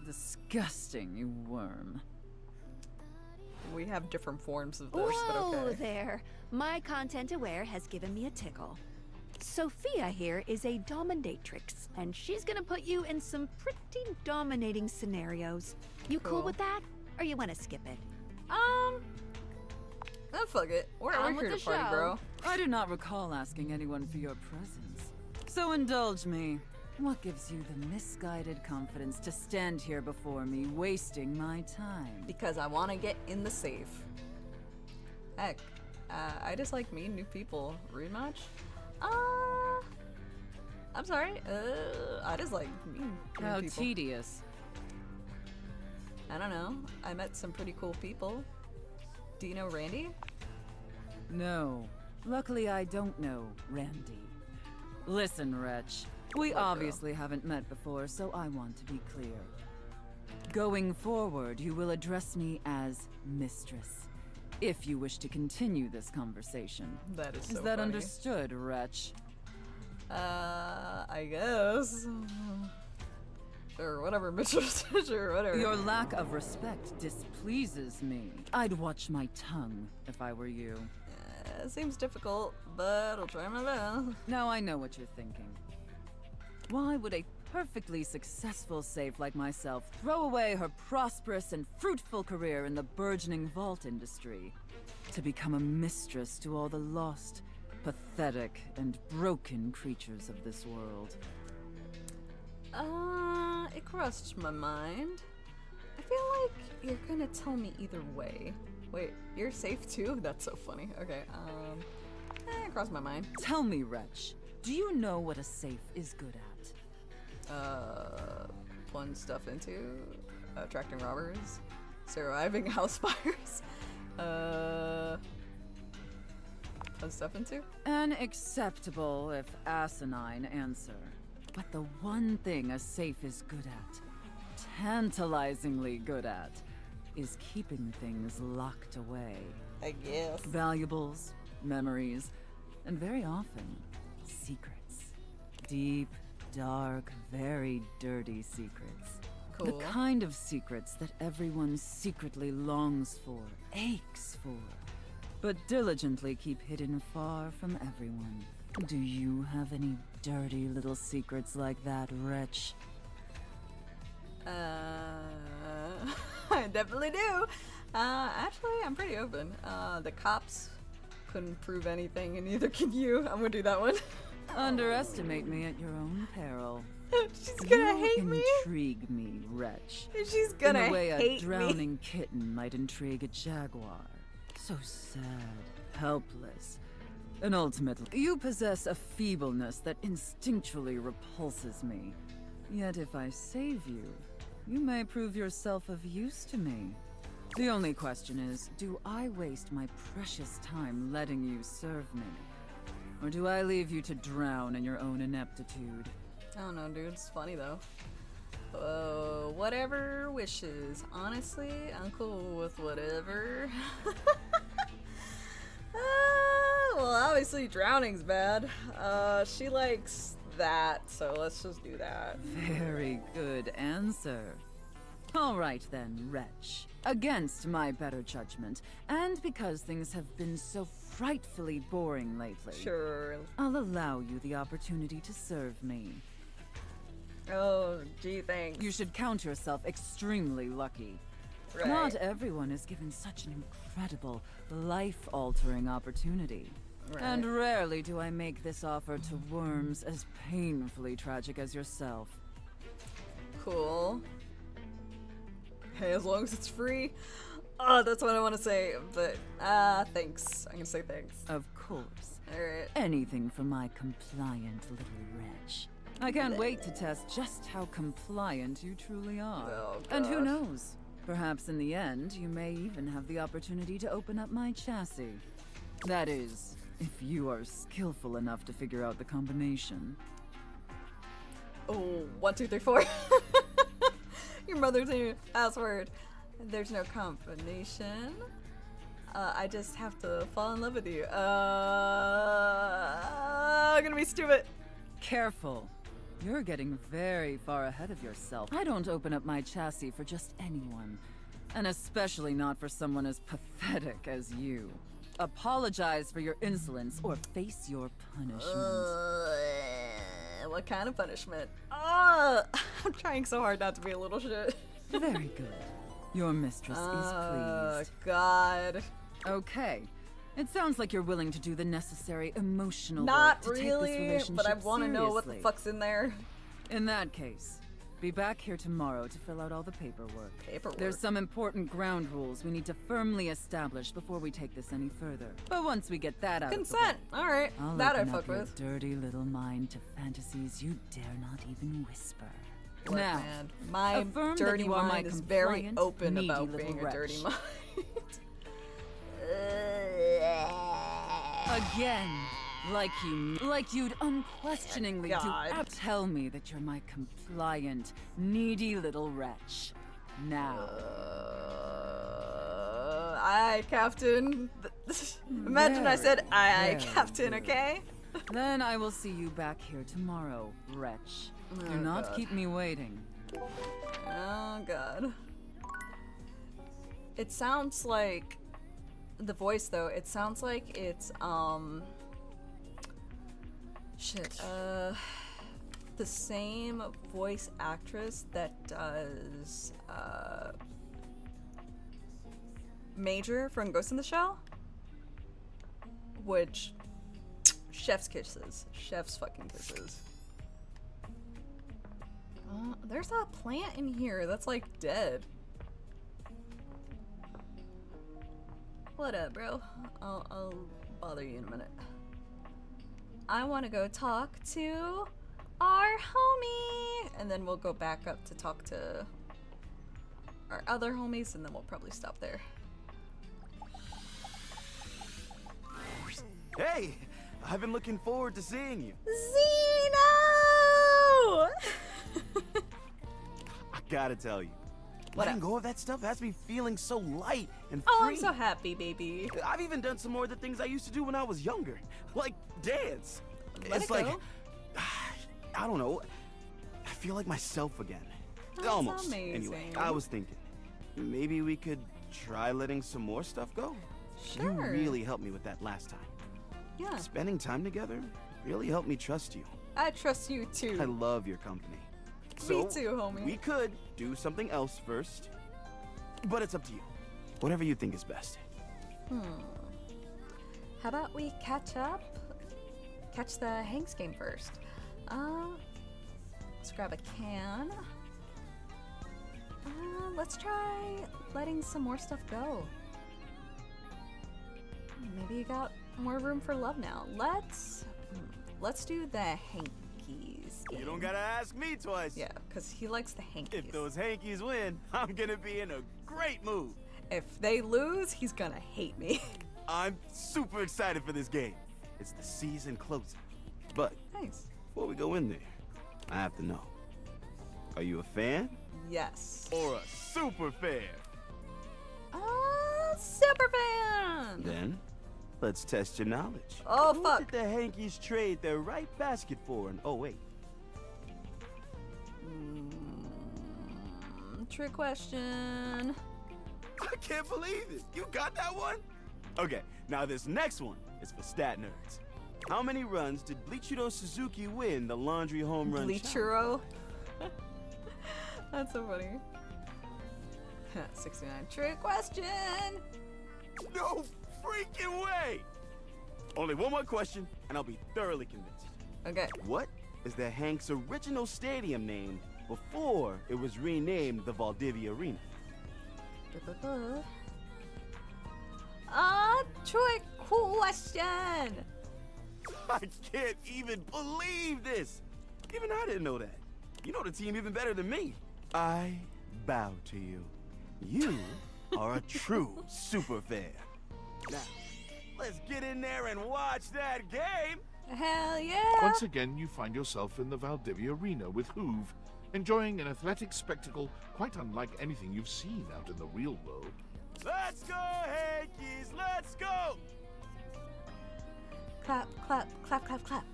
Disgusting, you worm. We have different forms of this, but Whoa okay. there. My content aware has given me a tickle. Sophia here is a dominatrix, and she's gonna put you in some pretty dominating scenarios. You cool with that? Or you wanna skip it? Fuck it. We're here to party, bro. I do not recall asking anyone for your presence. So indulge me. What gives you the misguided confidence to stand here before me, wasting my time? Because I want to get in the safe. Heck, I just like meeting new people. Rude much? I'm sorry. I just like meeting new How people. tedious. I don't know. I met some pretty cool people. Do you know Randy? No. Luckily, I don't know Randy. Listen, wretch. We obviously haven't met before, so I want to be clear. Going forward, you will address me as Mistress, if you wish to continue this conversation. That is so Is that funny. understood, wretch? I guess. Sure, whatever, Mistress. Sure, whatever. Your lack of respect displeases me. I'd watch my tongue if I were you. It seems difficult, but I'll try my best. Now I know what you're thinking. Why would a perfectly successful safe like myself throw away her prosperous and fruitful career in the burgeoning vault industry to become a mistress to all the lost, pathetic, and broken creatures of this world? It crossed my mind. I feel like you're gonna tell me either way. Wait, you're safe too? That's so funny. Okay, it crossed my mind. Tell me, wretch, do you know what a safe is good at? Plunge stuff into, attracting robbers, surviving house fires, plunge stuff into? An acceptable, if asinine, answer. But the one thing a safe is good at, tantalizingly good at, is keeping things locked away. I guess. Valuables, memories, and very often, secrets. Deep, dark, very dirty secrets. Cool. The kind of secrets that everyone secretly longs for, aches for, but diligently keep hidden far from everyone. Do you have any dirty little secrets like that, wretch? I definitely do. Actually, I'm pretty open. The cops couldn't prove anything, and neither can you. I'm gonna do that one. Underestimate me at your own peril. She's gonna hate you me. Intrigue me, wretch. She's gonna in the way hate a drowning kitten might intrigue a jaguar. So sad, helpless, and ultimately, you possess a feebleness that instinctually repulses me. Yet if I save you, you may prove yourself of use to me. The only question is, do I waste my precious time letting you serve me? Or do I leave you to drown in your own ineptitude? I don't know, dude. It's funny though. Whatever wishes. Honestly, I'm cool with whatever. Well, obviously drowning's bad. She likes that, so let's just do that. Very good answer. All right then, wretch. Against my better judgment, and because things have been so frightfully boring lately, Sure. I'll allow you the opportunity to serve me. Oh, gee, thanks. You should count yourself extremely lucky. Right. Not everyone is given such an incredible, life-altering opportunity. Right. And rarely do I make this offer to worms as painfully tragic as yourself. Cool. Hey, as long as it's free. That's what I want to say, but thanks. I'm gonna say thanks. Of course. Alright. Anything for my compliant little wretch. I can't wait to test just how compliant you truly are. Oh, and who gosh. knows? Perhaps in the end, you may even have the opportunity to open up my chassis. That is, if you are skillful enough to figure out the combination. Oh, 1, 2, 3, 4. Your mother's new password. There's no combination. I just have to fall in love with you. I'm gonna be stupid. Careful. You're getting very far ahead of yourself. I don't open up my chassis for just anyone. And especially not for someone as pathetic as you. Apologize for your insolence or face your punishment. What kind of punishment? I'm trying so hard not to be a little shit. Very good. Your mistress is pleased. God. Okay. It sounds like you're willing to do the necessary emotional Not work to take really, this relationship but I want to know what the seriously. fuck's in there. In that case, be back here tomorrow to fill out all the paperwork. Paperwork? There's some important ground rules we need to firmly establish before we take this any further. But once we get that out Consent. of the way, Alright. I'll That I open fuck up your with. dirty little mind to fantasies you dare not even whisper. Look, Now, man, my affirm that dirty you are my mind is very compliant, open needy about little being a dirty wretch. mind. Again, like you'd unquestioningly God. do. Tell me that you're my compliant, needy little wretch. Now. Aye, Captain. Imagine I said aye, Very Captain, good. okay? Then I will see you back here tomorrow, wretch. Do Oh, not God. keep me waiting. Oh, God. It sounds like... The voice, though, it sounds like it's, the same voice actress that does, Major from Ghost in the Shell? Which... Chef's kisses. Chef's fucking kisses. There's a plant in here that's, like, dead. What up, bro? I'll bother you in a minute. I want to go talk to our homie! And then we'll go back up to talk to our other homies, and then we'll probably stop there. Hey! I've been looking forward to seeing you. Zeno! I gotta tell you, What letting up? go of that stuff has me feeling so light and free. Oh, I'm so happy, baby. I've even done some more of the things I used to do when I was younger, like dance. Let it's it like, go. I don't know, I feel like myself again. That's Almost. amazing. Anyway, I was thinking, maybe we could try letting some more stuff go. You Sure. really helped me with that last time. Yeah. Spending time together really helped me trust you. I trust you too. I love your company. Me So, too, homie. we could do something else first, but it's up to you. Whatever you think is best. How about we catch up? Catch the Hanks game first. Let's grab a can. Let's try letting some more stuff go. Maybe you got more room for love now. Let's do the hankies game. You don't gotta ask me twice. Yeah, because he likes the hankies. If those Hankies win, I'm gonna be in a great mood. If they lose, he's gonna hate me. I'm super excited for this game. It's the season closing. But Nice. before we go in there, I have to know. Are you a fan? Yes. Or a super fan? Super fan! Then, let's test your knowledge. Oh, Who fuck. did the Hankies trade their right basket for in '08? Trick question. I can't believe it. You got that one? Okay, now this next one is for stat nerds. How many runs did Bleachiro Suzuki win the Laundry Home Run Challenge? Bleachero? That's so funny. 69. Trick question! No freaking way! Only one more question, and I'll be thoroughly convinced. Okay. What is the Hanks' original stadium name before it was renamed the Valdivia Arena? Trick question! I can't even believe this! Even I didn't know that. You know the team even better than me. I bow to you. You are a true super fan. Now, let's get in there and watch that game! Hell yeah! Once again, you find yourself in the Valdivia Arena with Hoove, enjoying an athletic spectacle quite unlike anything you've seen out in the real world. Let's go, Hankies! Let's go! Clap, clap, clap, clap, clap.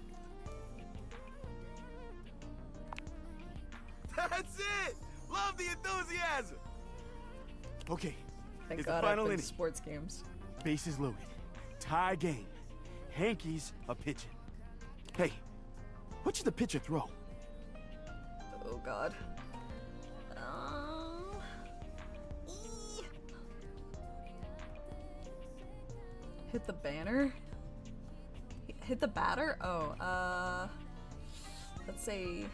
That's it! Love the enthusiasm! Okay, Thank it's God the I final played inning. sports games. Bases loaded. Tie game. Hankies are pitching. Hey, what should the pitcher throw? Oh God. Hit the banner? Hit the batter? Oh, let's say...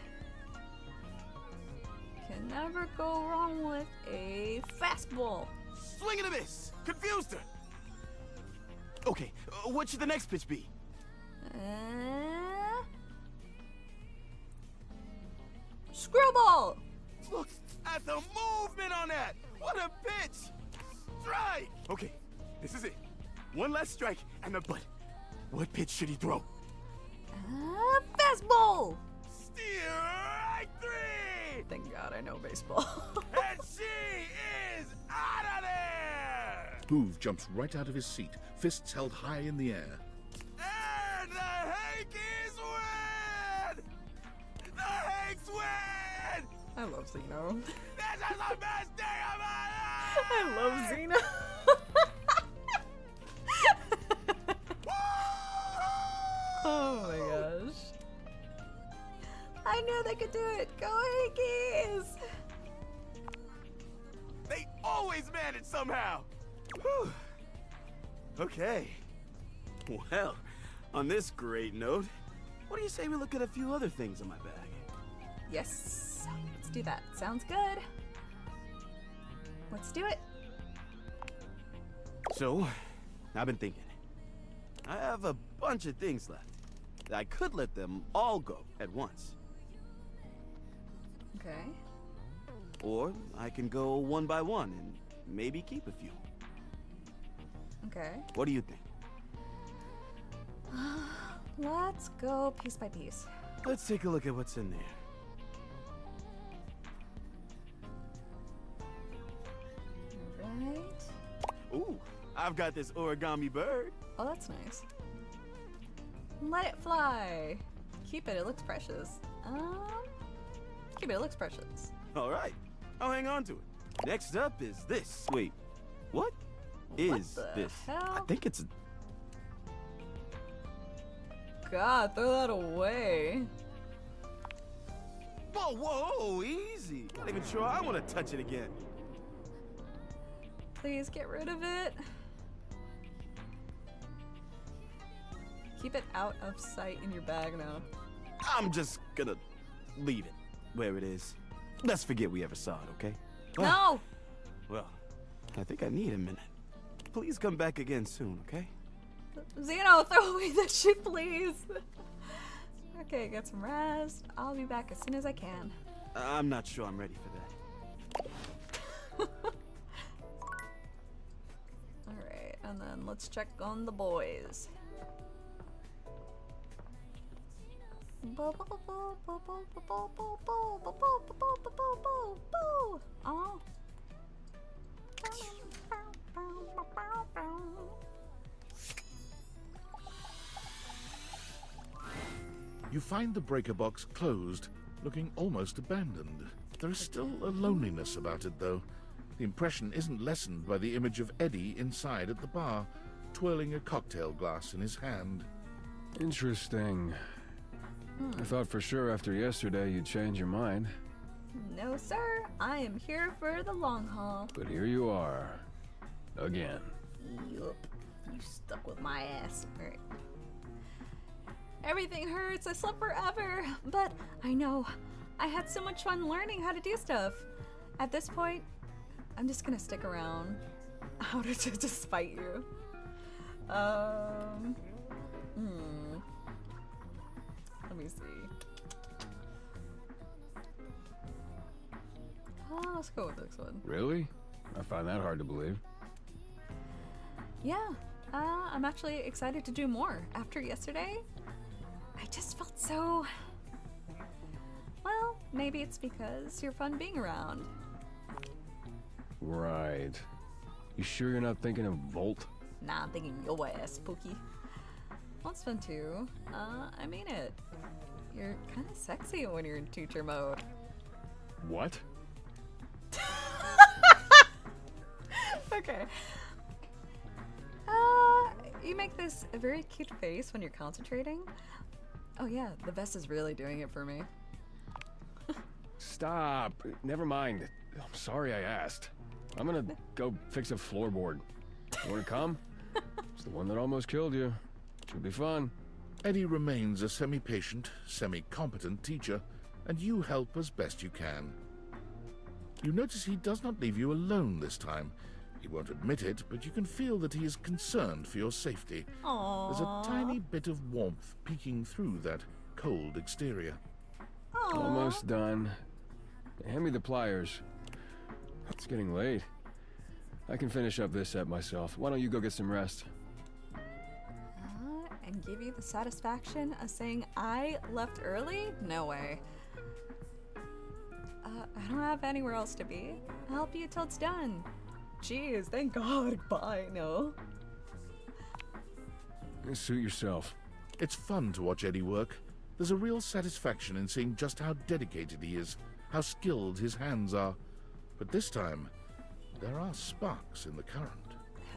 Can never go wrong with a fastball. Swing and a miss! Confused her! Okay, what should the next pitch be? Screwball! Look at the movement on that! What a pitch! Strike! Okay, this is it. One last strike and the butt. What pitch should he throw? Fastball! Strike three! Thank God I know baseball. And she is out of there! Hoove jumps right out of his seat, fists held high in the air. And the Hankies win! The Hanks win! I love Zeno. This is the best day of my life! I love Zeno. Oh my gosh. I knew they could do it. Go Yankees! They always manage somehow! Whew. Okay. Well, on this great note, what do you say we look at a few other things in my bag? Yes. Let's do that. Sounds good. Let's do it. So, I've been thinking. I have a bunch of things left. I could let them all go at once. Okay. Or I can go one by one and maybe keep a few. Okay. What do you think? Let's go piece by piece. Let's take a look at what's in there. Alright. Ooh, I've got this origami bird. Oh, that's nice. Let it fly. Keep it. It looks precious. Keep it. It looks precious. All right, I'll hang on to it. Next up is this. Wait, what is the this? hell? I think it's a... God, throw that away. Whoa, whoa, easy. Not even sure I want to touch it again. Please get rid of it. Keep it out of sight in your bag now. I'm just gonna leave it where it is. Let's forget we ever saw it, okay? No! Well, I think I need a minute. Please come back again soon, okay? Zeno, throw away that shit, please. Okay, get some rest. I'll be back as soon as I can. I'm not sure I'm ready for that. Alright, and then let's check on the boys. Oh. You find the breaker box closed, looking almost abandoned. There is still a loneliness about it, though. The impression isn't lessened by the image of Eddie inside at the bar, twirling a cocktail glass in his hand. Interesting. I thought for sure after yesterday you'd change your mind. No, sir. I am here for the long haul. But here you are. Again. Yup. You stuck with my ass. Alright. Everything hurts. I slept forever. But I know. I had so much fun learning how to do stuff. At this point, I'm just gonna stick around. How to just fight you. Let me see. Oh, let's go with this one. Really? I find that hard to believe. Yeah, I'm actually excited to do more. After yesterday, I just felt so... Well, maybe it's because you're fun being around. Right. You sure you're not thinking of Volt? Nah, I'm thinking your ass, Pookie. Well, it's fun too. I mean it. You're kind of sexy when you're in teacher mode. What? Okay. You make this a very cute face when you're concentrating. Oh yeah, the vest is really doing it for me. Stop. Never mind. I'm sorry I asked. I'm gonna go fix a floorboard. You wanna come? It's the one that almost killed you. Should be fun. Eddie remains a semi-patient, semi-competent teacher, and you help as best you can. You notice he does not leave you alone this time. He won't admit it, but you can feel that he is concerned for your safety. Aww. There's a tiny bit of warmth peeking through that cold exterior. Aww. Almost done. Hand me the pliers. It's getting late. I can finish up this set myself. Why don't you go get some rest? And give you the satisfaction of saying I left early? No way. I don't have anywhere else to be. I'll help you till it's done. Jeez, thank God. Bye. No. Suit yourself. It's fun to watch Eddie work. There's a real satisfaction in seeing just how dedicated he is, how skilled his hands are. But this time, there are sparks in the current.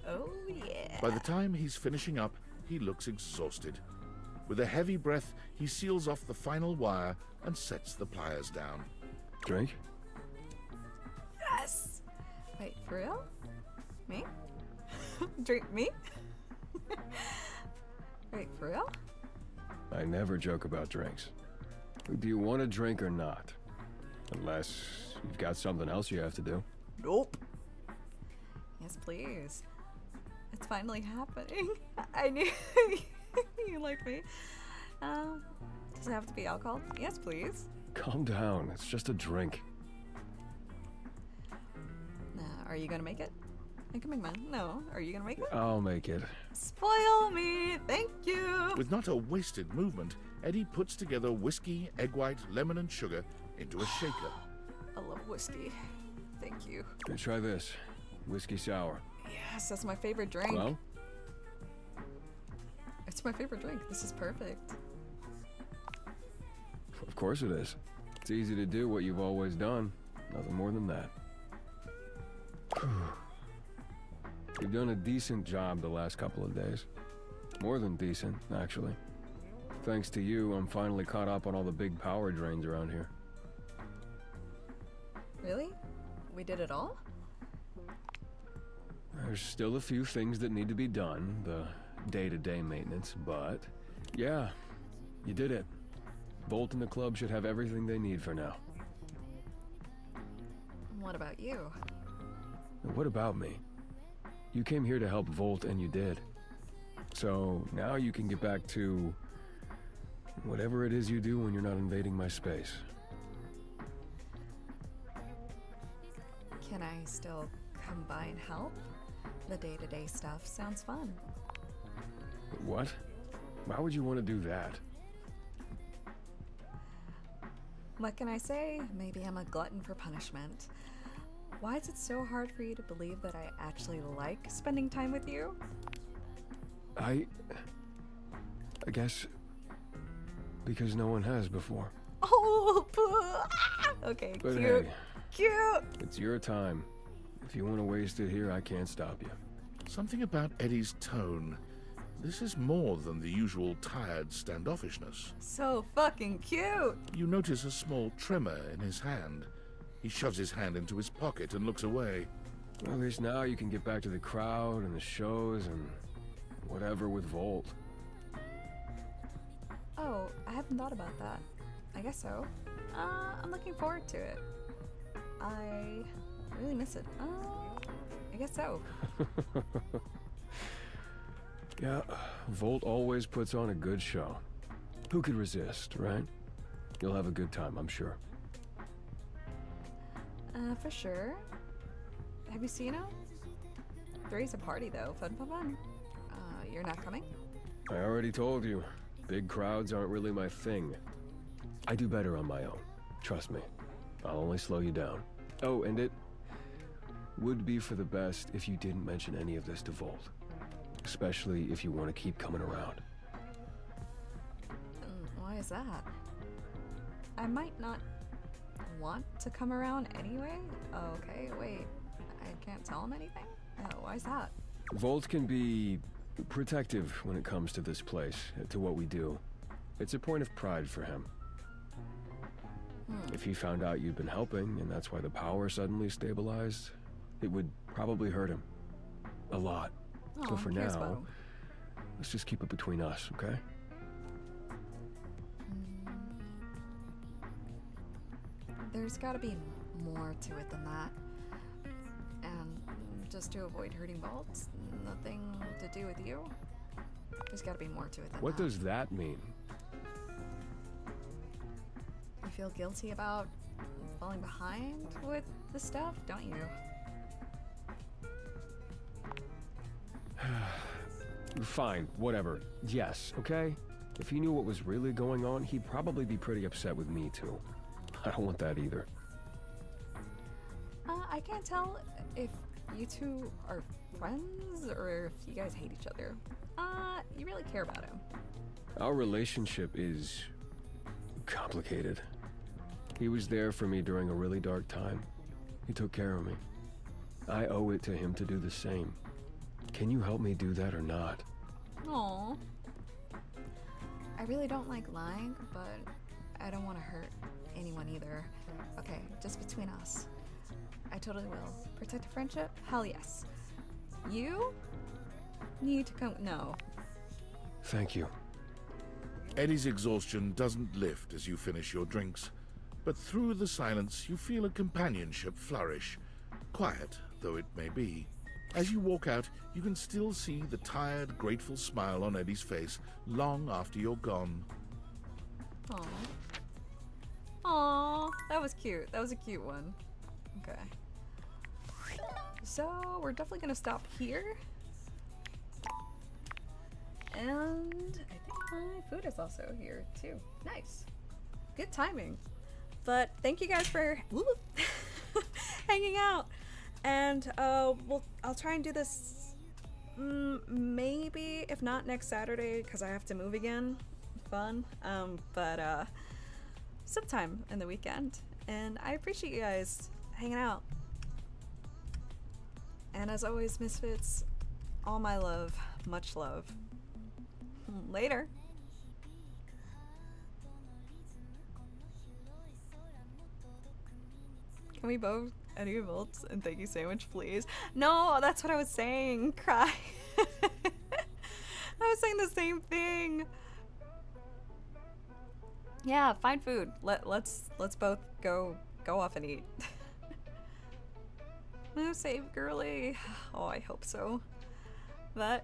Oh, yeah. By the time he's finishing up, he looks exhausted. With a heavy breath, he seals off the final wire and sets the pliers down. Drink? Yes! Wait, for real? Me? Drink me? Wait, for real? I never joke about drinks. Do you want a drink or not? Unless you've got something else you have to do. Nope. Yes, please. It's finally happening. I knew you liked me. Does it have to be alcohol? Yes, please. Calm down. It's just a drink. Are you gonna make it? I can make mine. No. Are you gonna make it? I'll make it. Spoil me. Thank you. With not a wasted movement, Eddie puts together whiskey, egg white, lemon, and sugar into a shaker. I love whiskey. Thank you. Hey, try this. Whiskey sour. Yes, that's my favorite drink. Well? It's my favorite drink. This is perfect. Of course it is. It's easy to do what you've always done. Nothing more than that. You've done a decent job the last couple of days. More than decent, actually. Thanks to you, I'm finally caught up on all the big power drains around here. Really? We did it all? There's still a few things that need to be done, the day-to-day maintenance, but yeah, you did it. Volt and the club should have everything they need for now. What about you? What about me? You came here to help Volt and you did. So now you can get back to whatever it is you do when you're not invading my space. Can I still come by and help? The day-to-day stuff sounds fun. What? Why would you want to do that? What can I say? Maybe I'm a glutton for punishment. Why is it so hard for you to believe that I actually like spending time with you? I guess because no one has before. Oh, okay, But cute. hey, Cute! it's your time. If you want to waste it here, I can't stop you. Something about Eddie's tone. This is more than the usual tired standoffishness. So fucking cute! You notice a small tremor in his hand. He shoves his hand into his pocket and looks away. Well, at least now you can get back to the crowd and the shows and whatever with Volt. Oh, I haven't thought about that. I guess so. I'm looking forward to it. I really miss it. I guess so. Yeah, Volt always puts on a good show. Who could resist, right? You'll have a good time, I'm sure. For sure. Have you seen him? Three's a party though. Fun, fun, fun. You're not coming? I already told you, big crowds aren't really my thing. I do better on my own. Trust me. I'll only slow you down. Oh, and it would be for the best if you didn't mention any of this to Volt. Especially if you want to keep coming around. Why is that? I might not want to come around anyway? Okay, wait. I can't tell him anything? Why is that? Volt can be protective when it comes to this place, to what we do. It's a point of pride for him. If he found out you'd been helping, and that's why the power suddenly stabilized, it would probably hurt him. A lot. So for now, let's just keep it between us, okay? There's gotta be more to it than that. And just to avoid hurting Bolt, nothing to do with you. There's gotta be more to it than What that. does that mean? You feel guilty about falling behind with the stuff, don't you? Fine, whatever. Yes, okay? If he knew what was really going on, he'd probably be pretty upset with me too. I don't want that either. I can't tell if you two are friends or if you guys hate each other. You really care about him. Our relationship is complicated. He was there for me during a really dark time. He took care of me. I owe it to him to do the same. Can you help me do that or not? Aww. I really don't like lying, but I don't want to hurt anyone either. Okay, just between us. I totally will. Protect a friendship? Hell yes. You need to come. No. Thank you. Eddie's exhaustion doesn't lift as you finish your drinks, but through the silence you feel a companionship flourish, quiet though it may be. As you walk out, you can still see the tired, grateful smile on Eddie's face long after you're gone. Aww. Aww, that was cute. That was a cute one. Okay. So, we're definitely gonna stop here. And I think my food is also here too. Nice. Good timing. But thank you guys for hanging out. And I'll try and do this maybe, if not next Saturday, because I have to move again. Fun. But sometime in the weekend. And I appreciate you guys hanging out. And as always, Misfits, all my love, much love. Later. Can we both Eddie Volts and thank you sandwich, please? No, that's what I was saying. Cry. I was saying the same thing. Yeah, find food. Let's both go off and eat. No save girly. Oh, I hope so. But